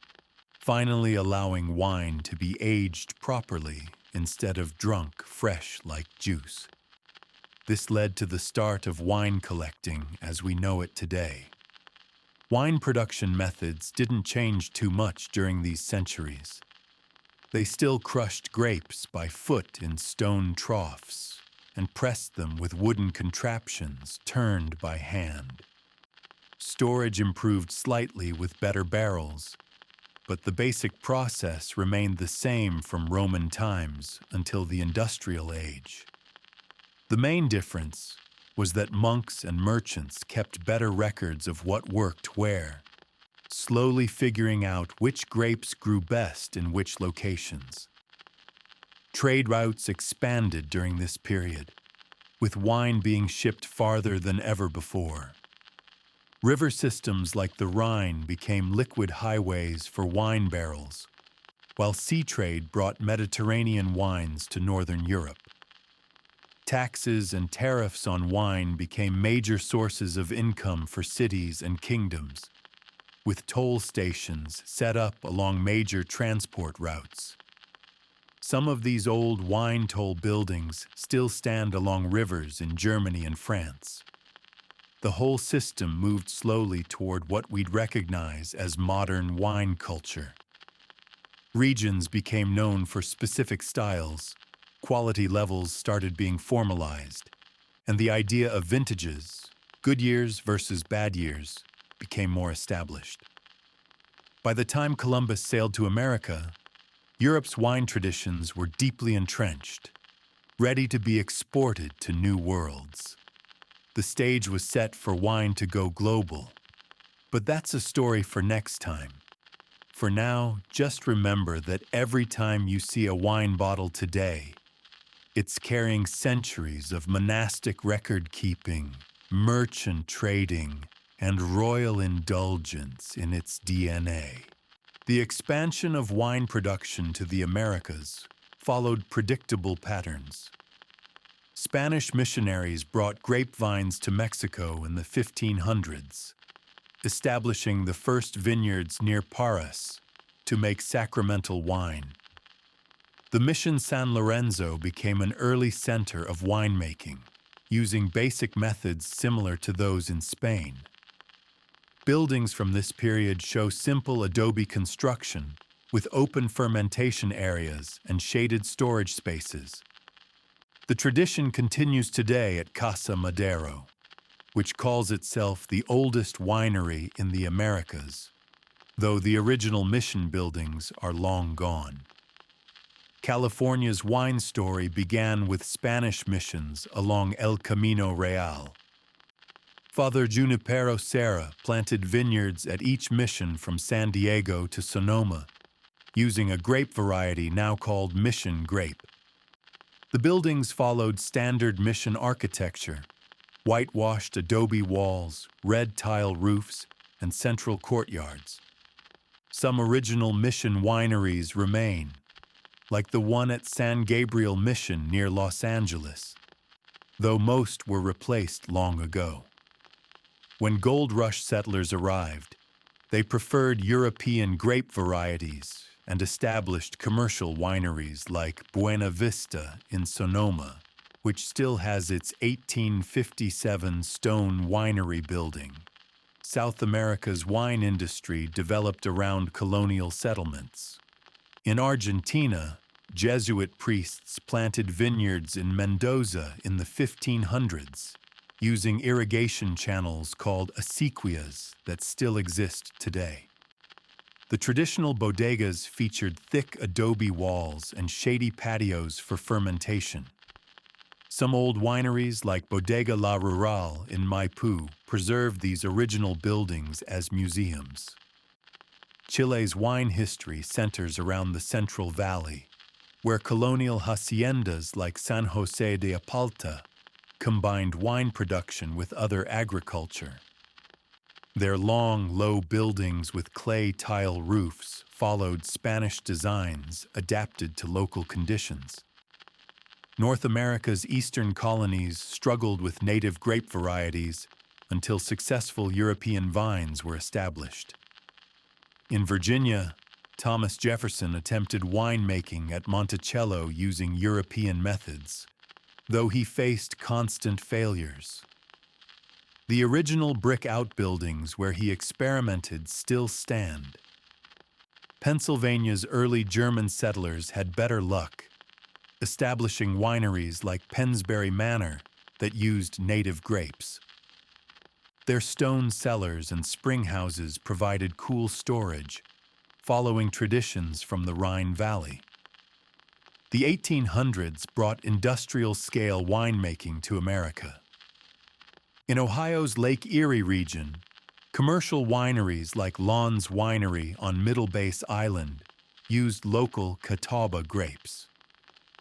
finally allowing wine to be aged properly instead of drunk fresh like juice. This led to the start of wine collecting as we know it today. Wine production methods didn't change too much during these centuries. They still crushed grapes by foot in stone troughs and pressed them with wooden contraptions turned by hand. Storage improved slightly with better barrels, but the basic process remained the same from Roman times until the industrial age. The main difference was that monks and merchants kept better records of what worked where, slowly figuring out which grapes grew best in which locations. Trade routes expanded during this period, with wine being shipped farther than ever before. River systems like the Rhine became liquid highways for wine barrels, while sea trade brought Mediterranean wines to northern Europe. Taxes and tariffs on wine became major sources of income for cities and kingdoms, with toll stations set up along major transport routes. Some of these old wine toll buildings still stand along rivers in Germany and France. The whole system moved slowly toward what we'd recognize as modern wine culture. Regions became known for specific styles, quality levels started being formalized, and the idea of vintages, good years versus bad years, became more established. By the time Columbus sailed to America, Europe's wine traditions were deeply entrenched, ready to be exported to new worlds. The stage was set for wine to go global, but that's a story for next time. For now, just remember that every time you see a wine bottle today, it's carrying centuries of monastic record-keeping, merchant trading, and royal indulgence in its DNA. The expansion of wine production to the Americas followed predictable patterns. Spanish missionaries brought grapevines to Mexico in the 1500s, establishing the first vineyards near Parras to make sacramental wine. The Mission San Lorenzo became an early center of winemaking, using basic methods similar to those in Spain. Buildings from this period show simple adobe construction with open fermentation areas and shaded storage spaces. The tradition continues today at Casa Madero, which calls itself the oldest winery in the Americas, though the original mission buildings are long gone. California's wine story began with Spanish missions along El Camino Real. Father Junipero Serra planted vineyards at each mission from San Diego to Sonoma, using a grape variety now called Mission grape. The buildings followed standard mission architecture, whitewashed adobe walls, red tile roofs, and central courtyards. Some original mission wineries remain, like the one at San Gabriel Mission near Los Angeles, though most were replaced long ago. When Gold Rush settlers arrived, they preferred European grape varieties and established commercial wineries like Buena Vista in Sonoma, which still has its 1857 stone winery building. South America's wine industry developed around colonial settlements. In Argentina, Jesuit priests planted vineyards in Mendoza in the 1500s, using irrigation channels called acequias that still exist today. The traditional bodegas featured thick adobe walls and shady patios for fermentation. Some old wineries like Bodega La Rural in Maipú preserved these original buildings as museums. Chile's wine history centers around the Central Valley, where colonial haciendas like San José de Apalta combined wine production with other agriculture. Their long, low buildings with clay tile roofs followed Spanish designs adapted to local conditions. North America's eastern colonies struggled with native grape varieties until successful European vines were established. In Virginia, Thomas Jefferson attempted winemaking at Monticello using European methods, though he faced constant failures. The original brick outbuildings where he experimented still stand. Pennsylvania's early German settlers had better luck, establishing wineries like Pensbury Manor that used native grapes. Their stone cellars and spring houses provided cool storage, following traditions from the Rhine Valley. The 1800s brought industrial-scale winemaking to America. In Ohio's Lake Erie region, commercial wineries like Lon's Winery on Middle Base Island used local Catawba grapes.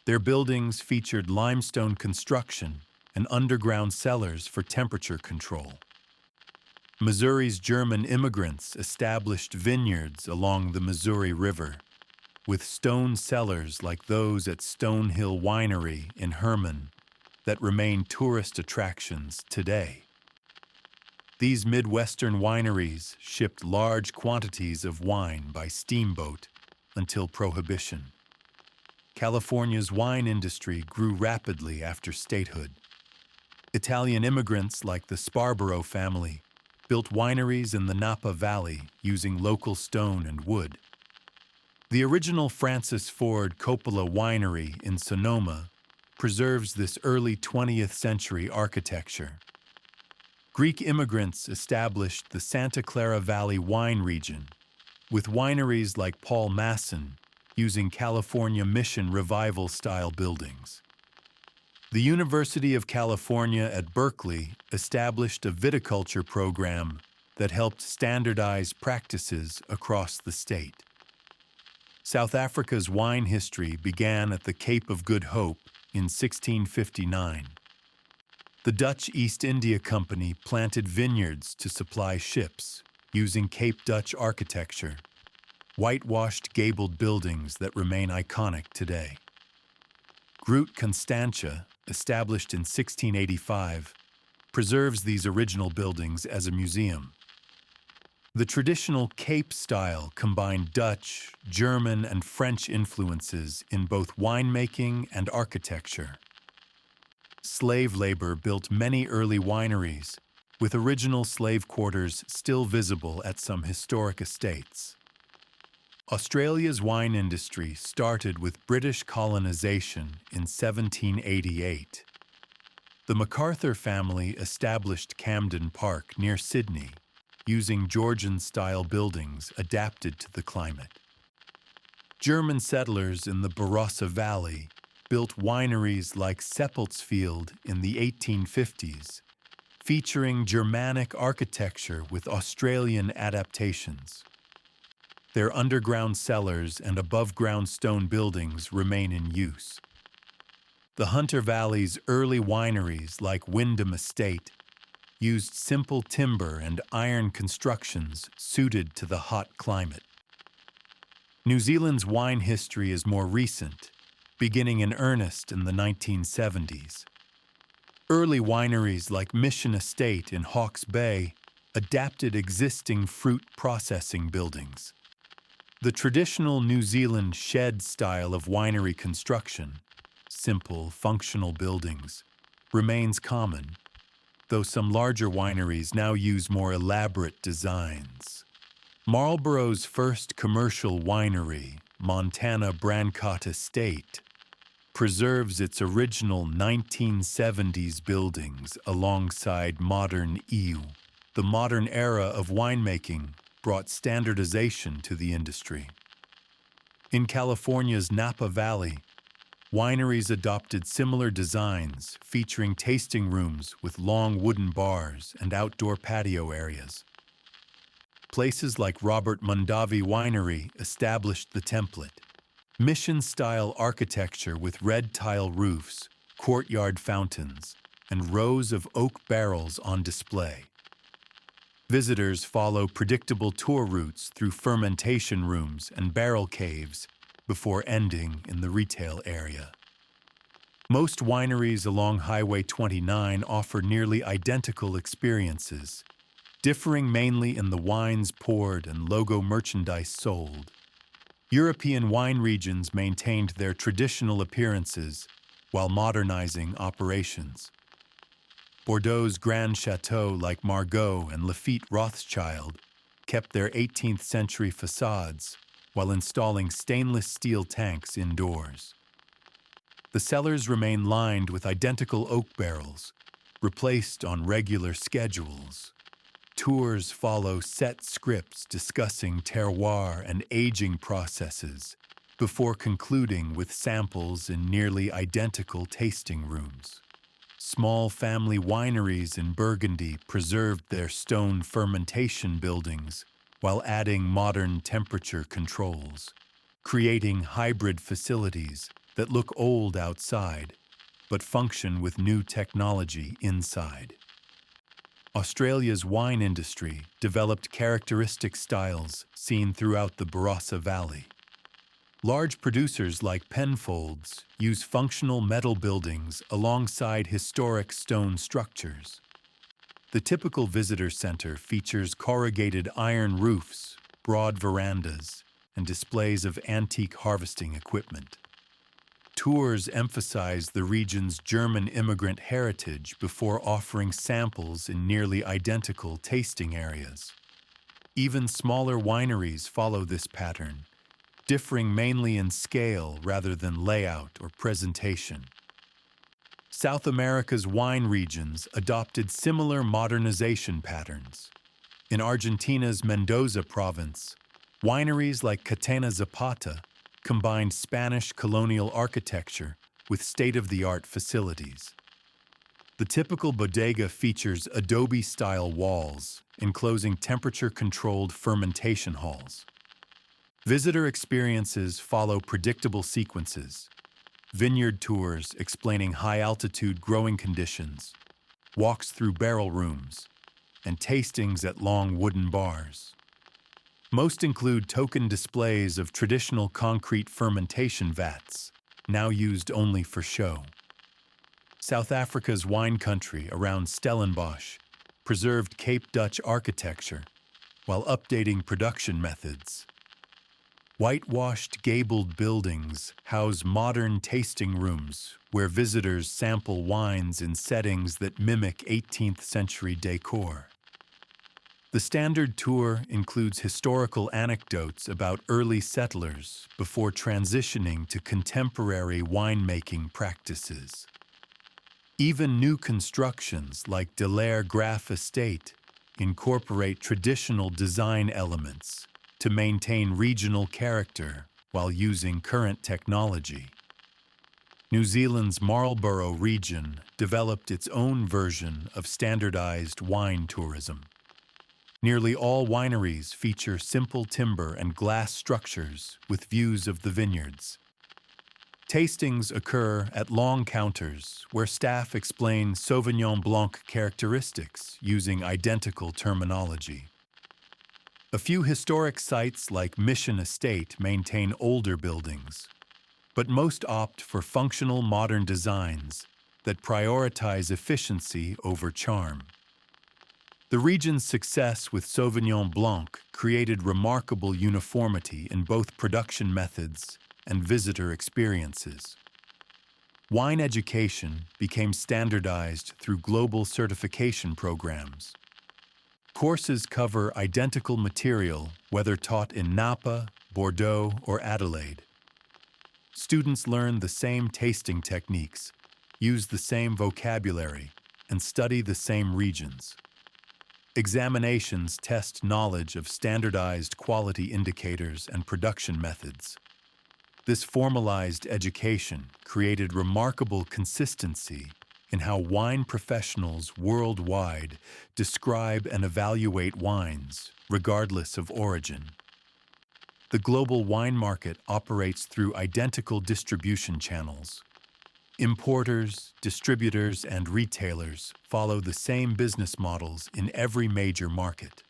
Their buildings featured limestone construction and underground cellars for temperature control. Missouri's German immigrants established vineyards along the Missouri River, with stone cellars like those at Stonehill Winery in Herman that remain tourist attractions today. These Midwestern wineries shipped large quantities of wine by steamboat until Prohibition. California's wine industry grew rapidly after statehood. Italian immigrants like the Sparborough family built wineries in the Napa Valley using local stone and wood. The original Francis Ford Coppola Winery in Sonoma preserves this early 20th century architecture. Greek immigrants established the Santa Clara Valley wine region, with wineries like Paul Masson using California Mission Revival-style buildings. The University of California at Berkeley established a viticulture program that helped standardize practices across the state. South Africa's wine history began at the Cape of Good Hope in 1659. The Dutch East India Company planted vineyards to supply ships, using Cape Dutch architecture, whitewashed gabled buildings that remain iconic today. Groot Constantia, established in 1685, preserves these original buildings as a museum. The traditional Cape style combined Dutch, German, and French influences in both winemaking and architecture. Slave labor built many early wineries, with original slave quarters still visible at some historic estates. Australia's wine industry started with British colonization in 1788. The MacArthur family established Camden Park near Sydney, using Georgian-style buildings adapted to the climate. German settlers in the Barossa Valley built wineries like Seppeltsfield in the 1850s, featuring Germanic architecture with Australian adaptations. Their underground cellars and above-ground stone buildings remain in use. The Hunter Valley's early wineries like Wyndham Estate used simple timber and iron constructions suited to the hot climate. New Zealand's wine history is more recent, beginning in earnest in the 1970s. Early wineries like Mission Estate in Hawke's Bay adapted existing fruit processing buildings. The traditional New Zealand shed style of winery construction, simple, functional buildings, remains common, though some larger wineries now use more elaborate designs. Marlborough's first commercial winery, Montana Brancott Estate, preserves its original 1970s buildings alongside modern eau. The modern era of winemaking brought standardization to the industry. In California's Napa Valley, wineries adopted similar designs featuring tasting rooms with long wooden bars and outdoor patio areas. Places like Robert Mondavi Winery established the template. Mission-style architecture with red tile roofs, courtyard fountains, and rows of oak barrels on display. Visitors follow predictable tour routes through fermentation rooms and barrel caves before ending in the retail area. Most wineries along Highway 29 offer nearly identical experiences, differing mainly in the wines poured and logo merchandise sold. European wine regions maintained their traditional appearances while modernizing operations. Bordeaux's Grand Chateau like Margaux and Lafite Rothschild kept their 18th century facades while installing stainless steel tanks indoors. The cellars remain lined with identical oak barrels, replaced on regular schedules. Tours follow set scripts discussing terroir and aging processes before concluding with samples in nearly identical tasting rooms. Small family wineries in Burgundy preserved their stone fermentation buildings while adding modern temperature controls, creating hybrid facilities that look old outside but function with new technology inside. Australia's wine industry developed characteristic styles seen throughout the Barossa Valley. Large producers like Penfolds use functional metal buildings alongside historic stone structures. The typical visitor center features corrugated iron roofs, broad verandas, and displays of antique harvesting equipment. Tours emphasize the region's German immigrant heritage before offering samples in nearly identical tasting areas. Even smaller wineries follow this pattern, differing mainly in scale rather than layout or presentation. South America's wine regions adopted similar modernization patterns. In Argentina's Mendoza province, wineries like Catena Zapata combined Spanish colonial architecture with state-of-the-art facilities. The typical bodega features adobe-style walls, enclosing temperature-controlled fermentation halls. Visitor experiences follow predictable sequences: vineyard tours explaining high-altitude growing conditions, walks through barrel rooms, and tastings at long wooden bars. Most include token displays of traditional concrete fermentation vats, now used only for show. South Africa's wine country around Stellenbosch preserved Cape Dutch architecture while updating production methods. Whitewashed gabled buildings house modern tasting rooms where visitors sample wines in settings that mimic 18th century decor. The standard tour includes historical anecdotes about early settlers before transitioning to contemporary winemaking practices. Even new constructions like Delaire Graff Estate incorporate traditional design elements to maintain regional character while using current technology. New Zealand's Marlborough region developed its own version of standardized wine tourism. Nearly all wineries feature simple timber and glass structures with views of the vineyards. Tastings occur at long counters where staff explain Sauvignon Blanc characteristics using identical terminology. A few historic sites like Mission Estate maintain older buildings, but most opt for functional modern designs that prioritize efficiency over charm. The region's success with Sauvignon Blanc created remarkable uniformity in both production methods and visitor experiences. Wine education became standardized through global certification programs. Courses cover identical material, whether taught in Napa, Bordeaux, or Adelaide. Students learn the same tasting techniques, use the same vocabulary, and study the same regions. Examinations test knowledge of standardized quality indicators and production methods. This formalized education created remarkable consistency in how wine professionals worldwide describe and evaluate wines, regardless of origin. The global wine market operates through identical distribution channels. Importers, distributors, and retailers follow the same business models in every major market.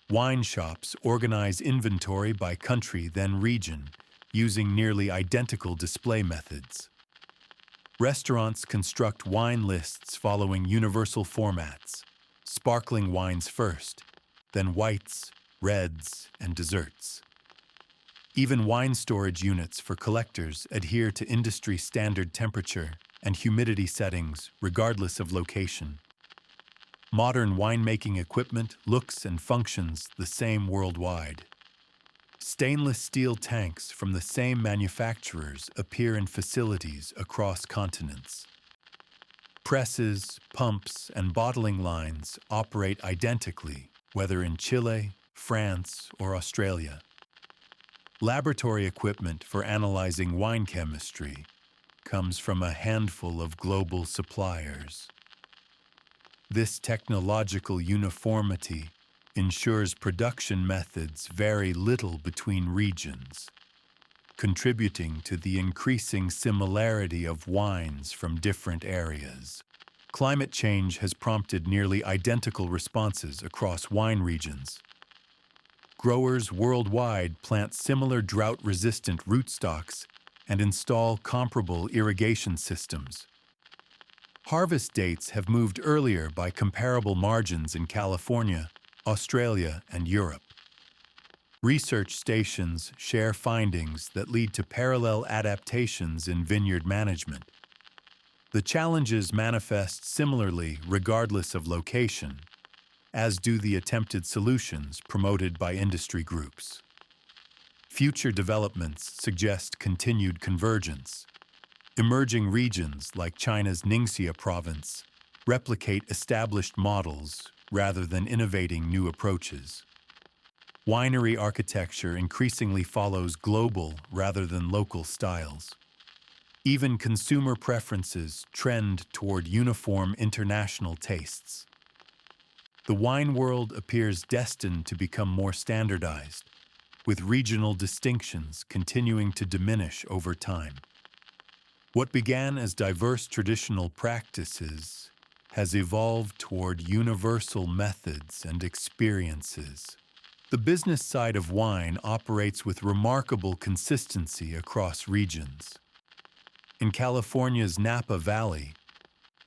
Wine shops organize inventory by country, then region, using nearly identical display methods. Restaurants construct wine lists following universal formats, sparkling wines first, then whites, reds, and desserts. Even wine storage units for collectors adhere to industry-standard temperature and humidity settings regardless of location. Modern winemaking equipment looks and functions the same worldwide. Stainless steel tanks from the same manufacturers appear in facilities across continents. Presses, pumps, and bottling lines operate identically, whether in Chile, France, or Australia. Laboratory equipment for analyzing wine chemistry comes from a handful of global suppliers. This technological uniformity ensures production methods vary little between regions, contributing to the increasing similarity of wines from different areas. Climate change has prompted nearly identical responses across wine regions. Growers worldwide plant similar drought-resistant rootstocks and install comparable irrigation systems. Harvest dates have moved earlier by comparable margins in California, Australia, and Europe. Research stations share findings that lead to parallel adaptations in vineyard management. The challenges manifest similarly regardless of location, as do the attempted solutions promoted by industry groups. Future developments suggest continued convergence. Emerging regions like China's Ningxia province replicate established models rather than innovating new approaches. Winery architecture increasingly follows global rather than local styles. Even consumer preferences trend toward uniform international tastes. The wine world appears destined to become more standardized, with regional distinctions continuing to diminish over time. What began as diverse traditional practices has evolved toward universal methods and experiences. The business side of wine operates with remarkable consistency across regions. In California's Napa Valley,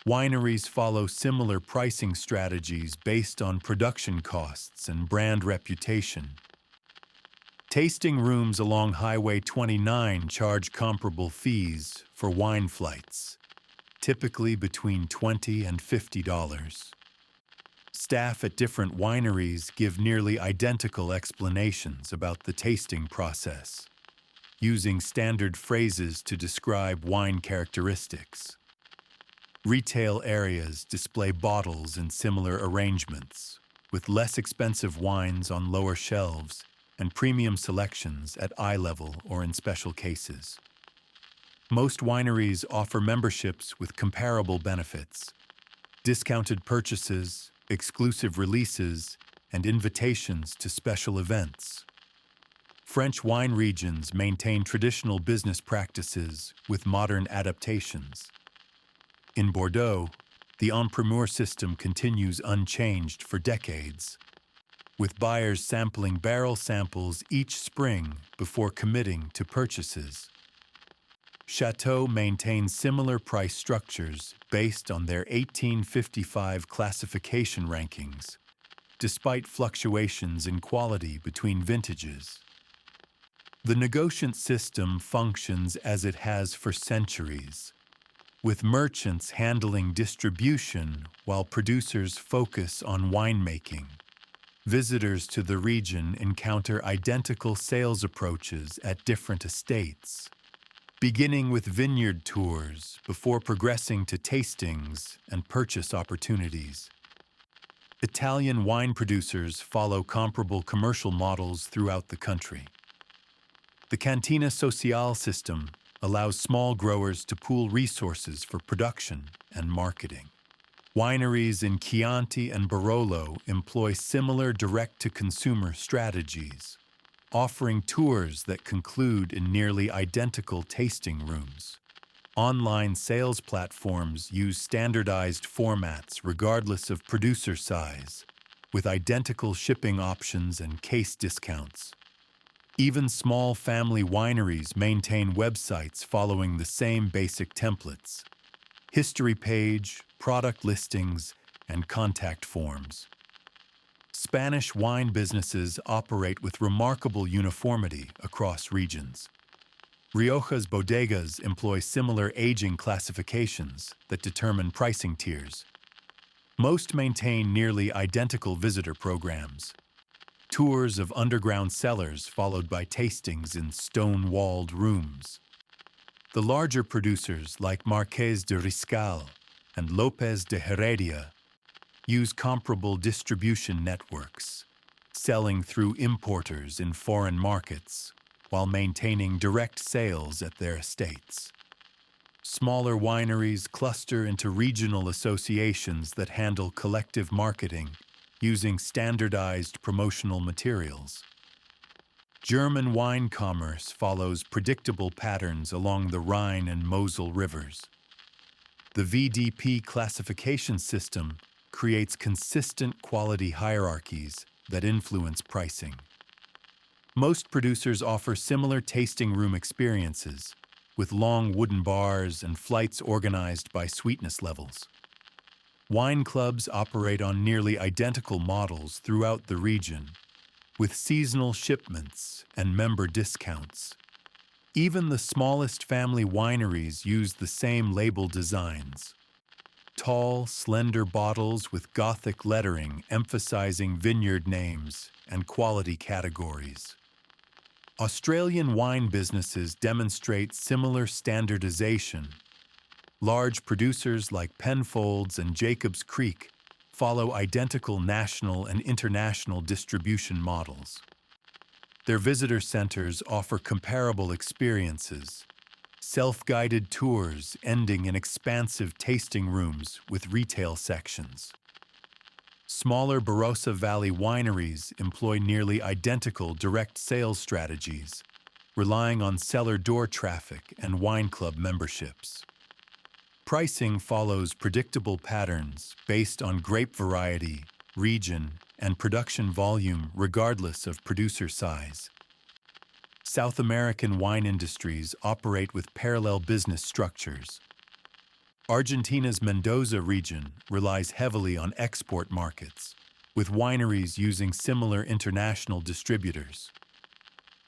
wineries follow similar pricing strategies based on production costs and brand reputation. Tasting rooms along Highway 29 charge comparable fees for wine flights, typically between $20 and $50. Staff at different wineries give nearly identical explanations about the tasting process, using standard phrases to describe wine characteristics. Retail areas display bottles in similar arrangements, with less expensive wines on lower shelves and premium selections at eye level or in special cases. Most wineries offer memberships with comparable benefits, discounted purchases, exclusive releases, and invitations to special events. French wine regions maintain traditional business practices with modern adaptations. In Bordeaux, the en primeur system continues unchanged for decades. with buyers sampling barrel samples each spring before committing to purchases. Chateau maintains similar price structures based on their 1855 classification rankings, despite fluctuations in quality between vintages. The negotiant system functions as it has for centuries, with merchants handling distribution while producers focus on winemaking. Visitors to the region encounter identical sales approaches at different estates, beginning with vineyard tours before progressing to tastings and purchase opportunities. Italian wine producers follow comparable commercial models throughout the country. The Cantina Sociale system allows small growers to pool resources for production and marketing. Wineries in Chianti and Barolo employ similar direct-to-consumer strategies, offering tours that conclude in nearly identical tasting rooms. Online sales platforms use standardized formats regardless of producer size, with identical shipping options and case discounts. Even small family wineries maintain websites following the same basic templates: history page, product listings, and contact forms. Spanish wine businesses operate with remarkable uniformity across regions. Rioja's bodegas employ similar aging classifications that determine pricing tiers. Most maintain nearly identical visitor programs: tours of underground cellars followed by tastings in stone-walled rooms. The larger producers like Marqués de Riscal and López de Heredia use comparable distribution networks, selling through importers in foreign markets while maintaining direct sales at their estates. Smaller wineries cluster into regional associations that handle collective marketing using standardized promotional materials. German wine commerce follows predictable patterns along the Rhine and Mosel rivers. The VDP classification system creates consistent quality hierarchies that influence pricing. Most producers offer similar tasting room experiences, with long wooden bars and flights organized by sweetness levels. Wine clubs operate on nearly identical models throughout the region, with seasonal shipments and member discounts. Even the smallest family wineries use the same label designs: tall, slender bottles with Gothic lettering emphasizing vineyard names and quality categories. Australian wine businesses demonstrate similar standardization. Large producers like Penfolds and Jacobs Creek follow identical national and international distribution models. Their visitor centers offer comparable experiences: self-guided tours ending in expansive tasting rooms with retail sections. Smaller Barossa Valley wineries employ nearly identical direct sales strategies, relying on cellar door traffic and wine club memberships. Pricing follows predictable patterns based on grape variety, region, and production volume regardless of producer size. South American wine industries operate with parallel business structures. Argentina's Mendoza region relies heavily on export markets, with wineries using similar international distributors.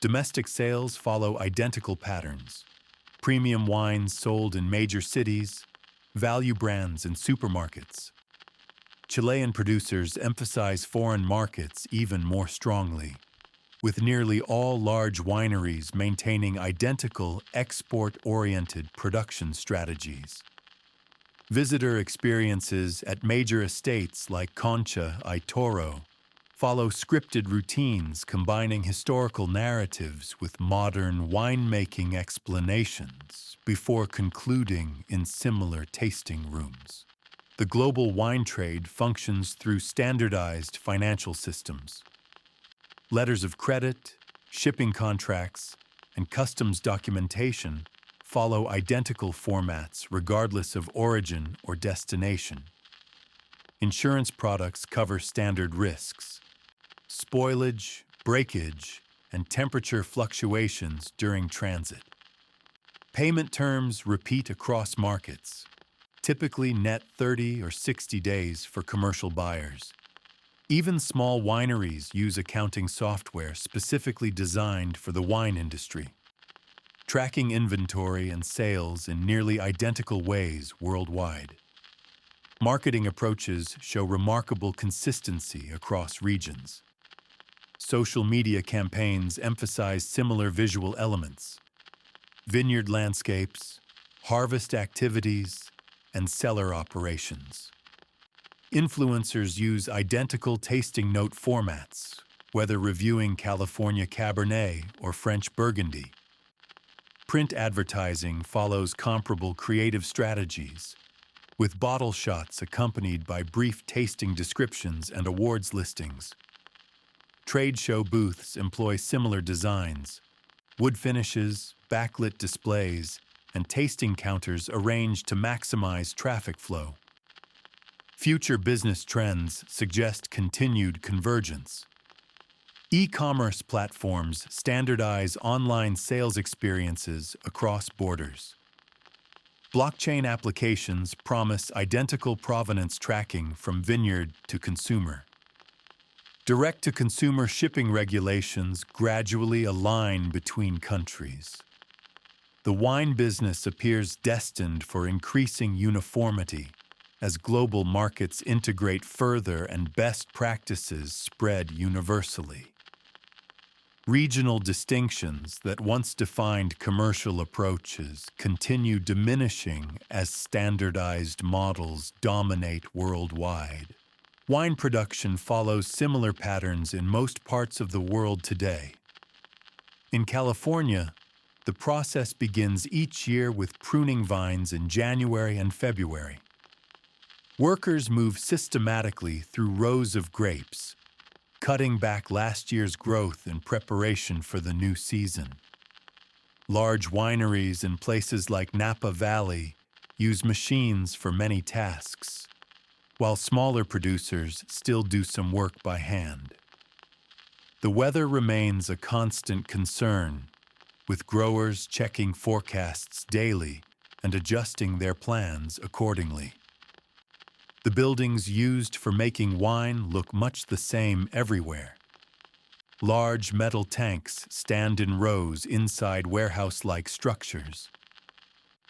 Domestic sales follow identical patterns: premium wines sold in major cities, value brands in supermarkets. Chilean producers emphasize foreign markets even more strongly, with nearly all large wineries maintaining identical export-oriented production strategies. Visitor experiences at major estates like Concha y Toro follow scripted routines combining historical narratives with modern winemaking explanations before concluding in similar tasting rooms. The global wine trade functions through standardized financial systems. Letters of credit, shipping contracts, and customs documentation follow identical formats regardless of origin or destination. Insurance products cover standard risks. spoilage, breakage, and temperature fluctuations during transit. Payment terms repeat across markets, typically net 30 or 60 days for commercial buyers. Even small wineries use accounting software specifically designed for the wine industry, tracking inventory and sales in nearly identical ways worldwide. Marketing approaches show remarkable consistency across regions. Social media campaigns emphasize similar visual elements: vineyard landscapes, harvest activities, and cellar operations. Influencers use identical tasting note formats, whether reviewing California Cabernet or French Burgundy. Print advertising follows comparable creative strategies, with bottle shots accompanied by brief tasting descriptions and awards listings. Trade show booths employ similar designs: wood finishes, backlit displays, and tasting counters arranged to maximize traffic flow. Future business trends suggest continued convergence. E-commerce platforms standardize online sales experiences across borders. Blockchain applications promise identical provenance tracking from vineyard to consumer. Direct-to-consumer shipping regulations gradually align between countries. The wine business appears destined for increasing uniformity as global markets integrate further and best practices spread universally. Regional distinctions that once defined commercial approaches continue diminishing as standardized models dominate worldwide. Wine production follows similar patterns in most parts of the world today. In California, the process begins each year with pruning vines in January and February. Workers move systematically through rows of grapes, cutting back last year's growth in preparation for the new season. Large wineries in places like Napa Valley use machines for many tasks, while smaller producers still do some work by hand. The weather remains a constant concern, with growers checking forecasts daily and adjusting their plans accordingly. The buildings used for making wine look much the same everywhere. Large metal tanks stand in rows inside warehouse-like structures.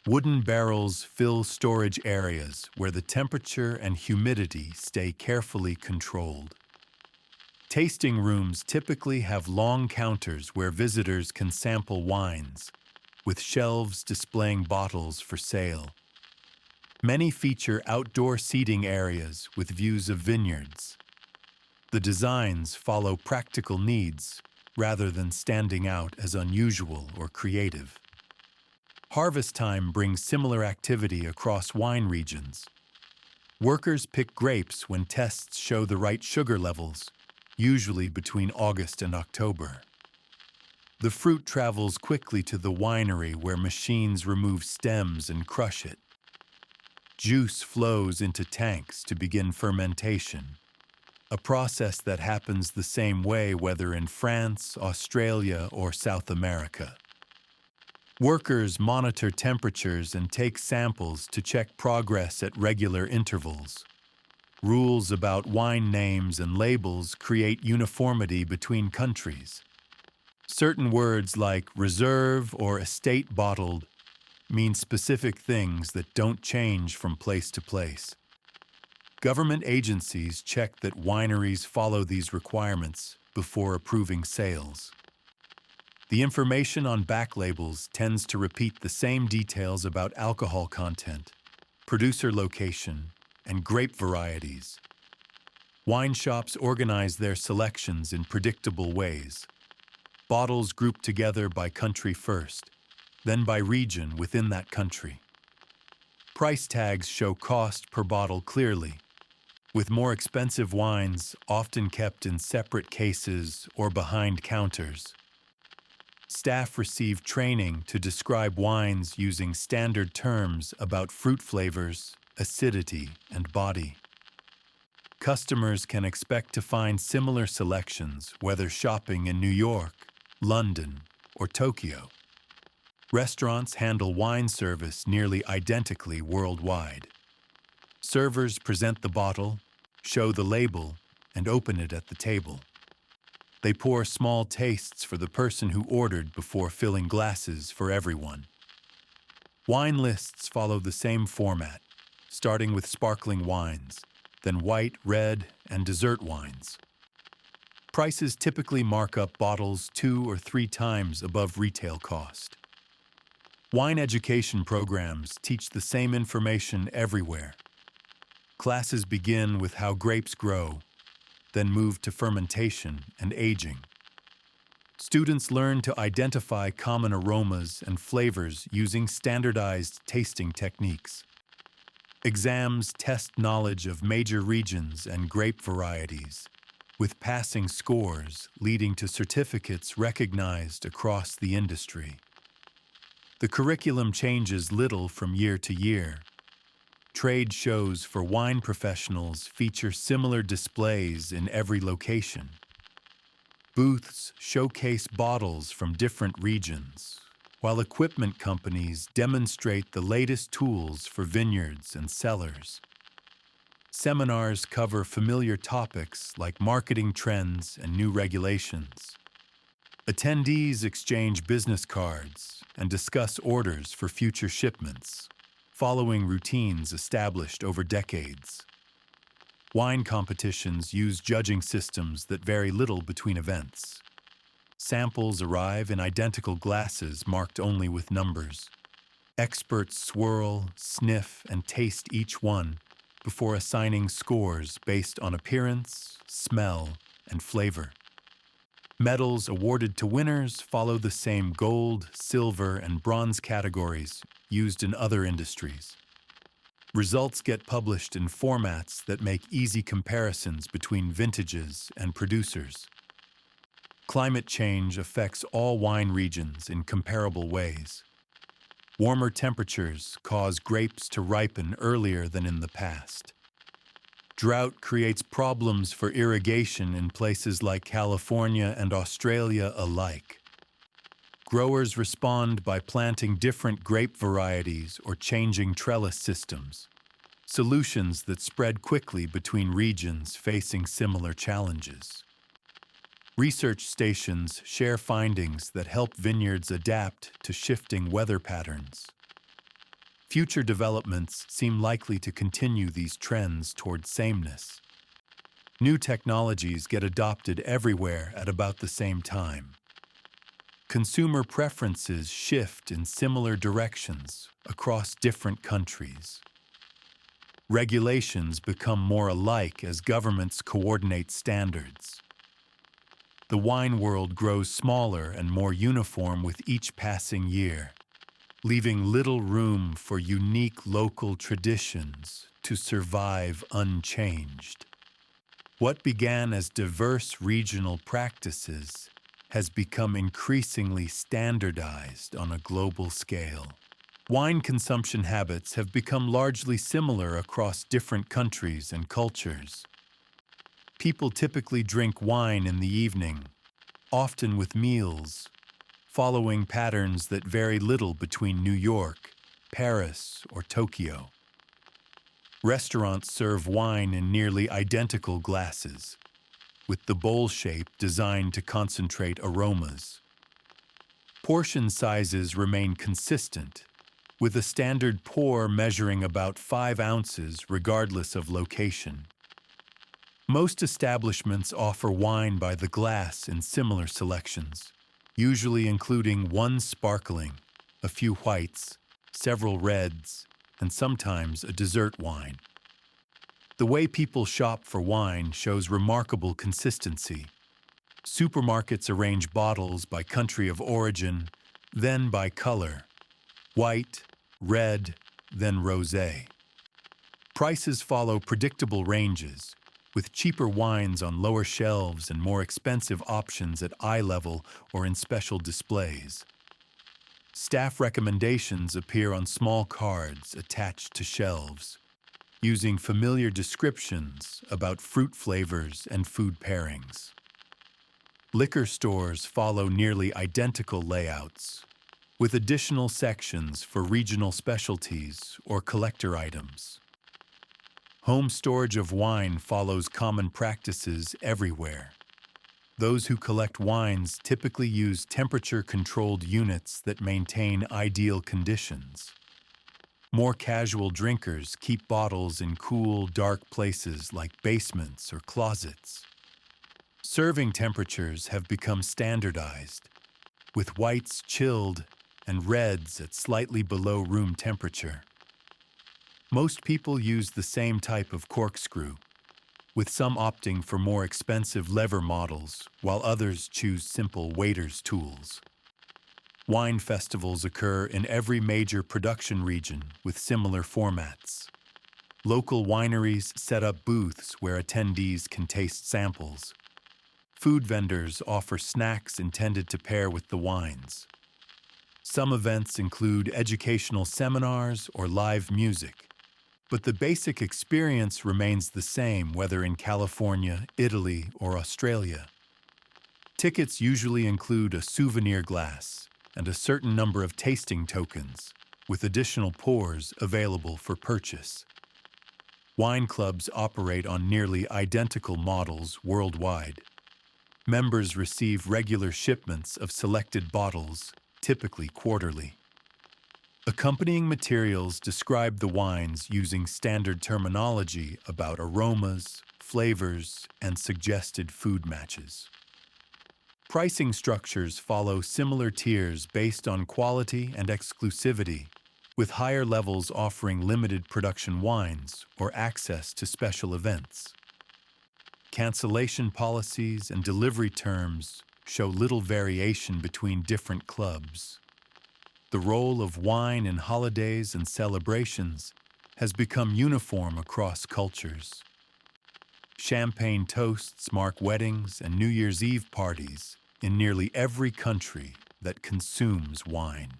Wooden barrels fill storage areas where the temperature and humidity stay carefully controlled. Tasting rooms typically have long counters where visitors can sample wines, with shelves displaying bottles for sale. Many feature outdoor seating areas with views of vineyards. The designs follow practical needs rather than standing out as unusual or creative. Harvest time brings similar activity across wine regions. Workers pick grapes when tests show the right sugar levels, usually between August and October. The fruit travels quickly to the winery where machines remove stems and crush it. Juice flows into tanks to begin fermentation, a process that happens the same way whether in France, Australia, or South America. Workers monitor temperatures and take samples to check progress at regular intervals. Rules about wine names and labels create uniformity between countries. Certain words like reserve or estate bottled mean specific things that don't change from place to place. Government agencies check that wineries follow these requirements before approving sales. The information on back labels tends to repeat the same details about alcohol content, producer location, and grape varieties. Wine shops organize their selections in predictable ways. Bottles grouped together by country first, then by region within that country. Price tags show cost per bottle clearly, with more expensive wines often kept in separate cases or behind counters. Staff receive training to describe wines using standard terms about fruit flavors, acidity, and body. Customers can expect to find similar selections whether shopping in New York, London, or Tokyo. Restaurants handle wine service nearly identically worldwide. Servers present the bottle, show the label, and open it at the table. They pour small tastes for the person who ordered before filling glasses for everyone. Wine lists follow the same format, starting with sparkling wines, then white, red, and dessert wines. Prices typically mark up bottles 2 or 3 times above retail cost. Wine education programs teach the same information everywhere. Classes begin with how grapes grow, then move to fermentation and aging. Students learn to identify common aromas and flavors using standardized tasting techniques. Exams test knowledge of major regions and grape varieties, with passing scores leading to certificates recognized across the industry. The curriculum changes little from year to year. Trade shows for wine professionals feature similar displays in every location. Booths showcase bottles from different regions, while equipment companies demonstrate the latest tools for vineyards and cellars. Seminars cover familiar topics like marketing trends and new regulations. Attendees exchange business cards and discuss orders for future shipments, following routines established over decades. Wine competitions use judging systems that vary little between events. Samples arrive in identical glasses marked only with numbers. Experts swirl, sniff, and taste each one before assigning scores based on appearance, smell, and flavor. Medals awarded to winners follow the same gold, silver, and bronze categories used in other industries. Results get published in formats that make easy comparisons between vintages and producers. Climate change affects all wine regions in comparable ways. Warmer temperatures cause grapes to ripen earlier than in the past. Drought creates problems for irrigation in places like California and Australia alike. Growers respond by planting different grape varieties or changing trellis systems, solutions that spread quickly between regions facing similar challenges. Research stations share findings that help vineyards adapt to shifting weather patterns. Future developments seem likely to continue these trends toward sameness. New technologies get adopted everywhere at about the same time. Consumer preferences shift in similar directions across different countries. Regulations become more alike as governments coordinate standards. The wine world grows smaller and more uniform with each passing year, leaving little room for unique local traditions to survive unchanged. What began as diverse regional practices has become increasingly standardized on a global scale. Wine consumption habits have become largely similar across different countries and cultures. People typically drink wine in the evening, often with meals, following patterns that vary little between New York, Paris, or Tokyo. Restaurants serve wine in nearly identical glasses, with the bowl shape designed to concentrate aromas. Portion sizes remain consistent, with a standard pour measuring about 5 ounces regardless of location. Most establishments offer wine by the glass in similar selections, usually including one sparkling, a few whites, several reds, and sometimes a dessert wine. The way people shop for wine shows remarkable consistency. Supermarkets arrange bottles by country of origin, then by color: white, red, then rosé. Prices follow predictable ranges, with cheaper wines on lower shelves and more expensive options at eye level or in special displays. Staff recommendations appear on small cards attached to shelves. using familiar descriptions about fruit flavors and food pairings. Liquor stores follow nearly identical layouts, with additional sections for regional specialties or collector items. Home storage of wine follows common practices everywhere. Those who collect wines typically use temperature-controlled units that maintain ideal conditions. More casual drinkers keep bottles in cool, dark places like basements or closets. Serving temperatures have become standardized, with whites chilled and reds at slightly below room temperature. Most people use the same type of corkscrew, with some opting for more expensive lever models, while others choose simple waiter's tools. Wine festivals occur in every major production region with similar formats. Local wineries set up booths where attendees can taste samples. Food vendors offer snacks intended to pair with the wines. Some events include educational seminars or live music, but the basic experience remains the same whether in California, Italy, or Australia. Tickets usually include a souvenir glass and a certain number of tasting tokens, with additional pours available for purchase. Wine clubs operate on nearly identical models worldwide. Members receive regular shipments of selected bottles, typically quarterly. Accompanying materials describe the wines using standard terminology about aromas, flavors, and suggested food matches. Pricing structures follow similar tiers based on quality and exclusivity, with higher levels offering limited production wines or access to special events. Cancellation policies and delivery terms show little variation between different clubs. The role of wine in holidays and celebrations has become uniform across cultures. Champagne toasts mark weddings and New Year's Eve parties in nearly every country that consumes wine.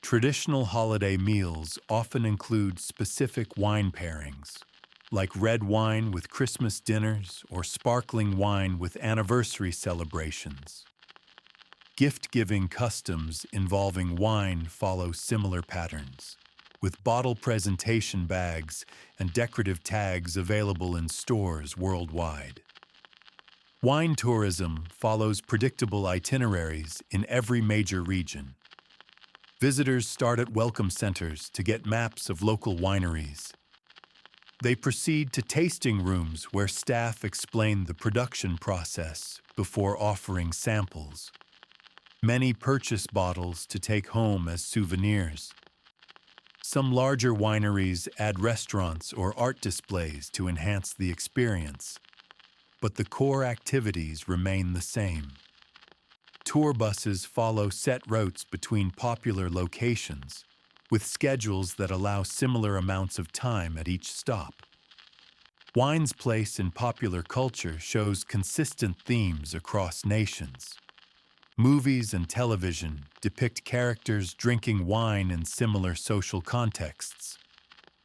Traditional holiday meals often include specific wine pairings, like red wine with Christmas dinners or sparkling wine with anniversary celebrations. Gift-giving customs involving wine follow similar patterns, with bottle presentation bags and decorative tags available in stores worldwide. Wine tourism follows predictable itineraries in every major region. Visitors start at welcome centers to get maps of local wineries. They proceed to tasting rooms where staff explain the production process before offering samples. Many purchase bottles to take home as souvenirs. Some larger wineries add restaurants or art displays to enhance the experience, but the core activities remain the same. Tour buses follow set routes between popular locations, with schedules that allow similar amounts of time at each stop. Wine's place in popular culture shows consistent themes across nations. Movies and television depict characters drinking wine in similar social contexts.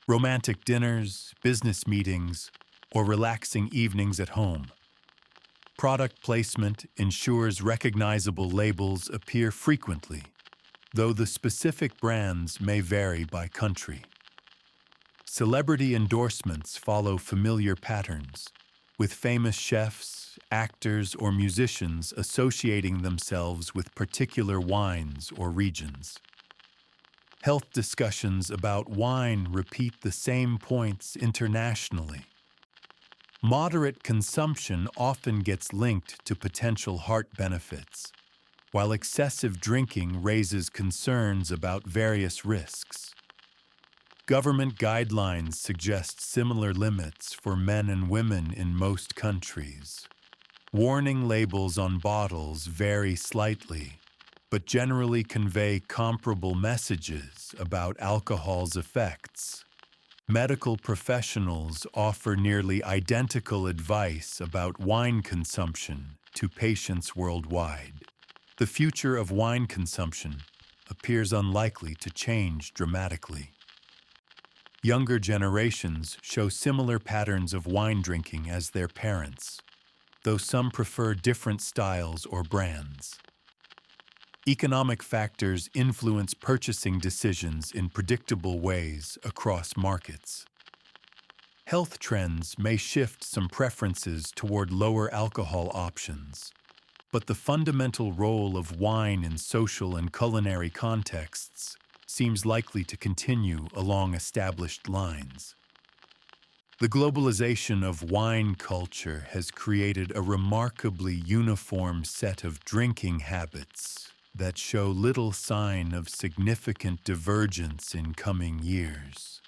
Romantic dinners, business meetings, or relaxing evenings at home. Product placement ensures recognizable labels appear frequently, though the specific brands may vary by country. Celebrity endorsements follow familiar patterns, with famous chefs, actors, or musicians associating themselves with particular wines or regions. Health discussions about wine repeat the same points internationally. Moderate consumption often gets linked to potential heart benefits, while excessive drinking raises concerns about various risks. Government guidelines suggest similar limits for men and women in most countries. Warning labels on bottles vary slightly, but generally convey comparable messages about alcohol's effects. Medical professionals offer nearly identical advice about wine consumption to patients worldwide. The future of wine consumption appears unlikely to change dramatically. Younger generations show similar patterns of wine drinking as their parents, though some prefer different styles or brands. Economic factors influence purchasing decisions in predictable ways across markets. Health trends may shift some preferences toward lower alcohol options, but the fundamental role of wine in social and culinary contexts seems likely to continue along established lines. The globalization of wine culture has created a remarkably uniform set of drinking habits that show little sign of significant divergence in coming years.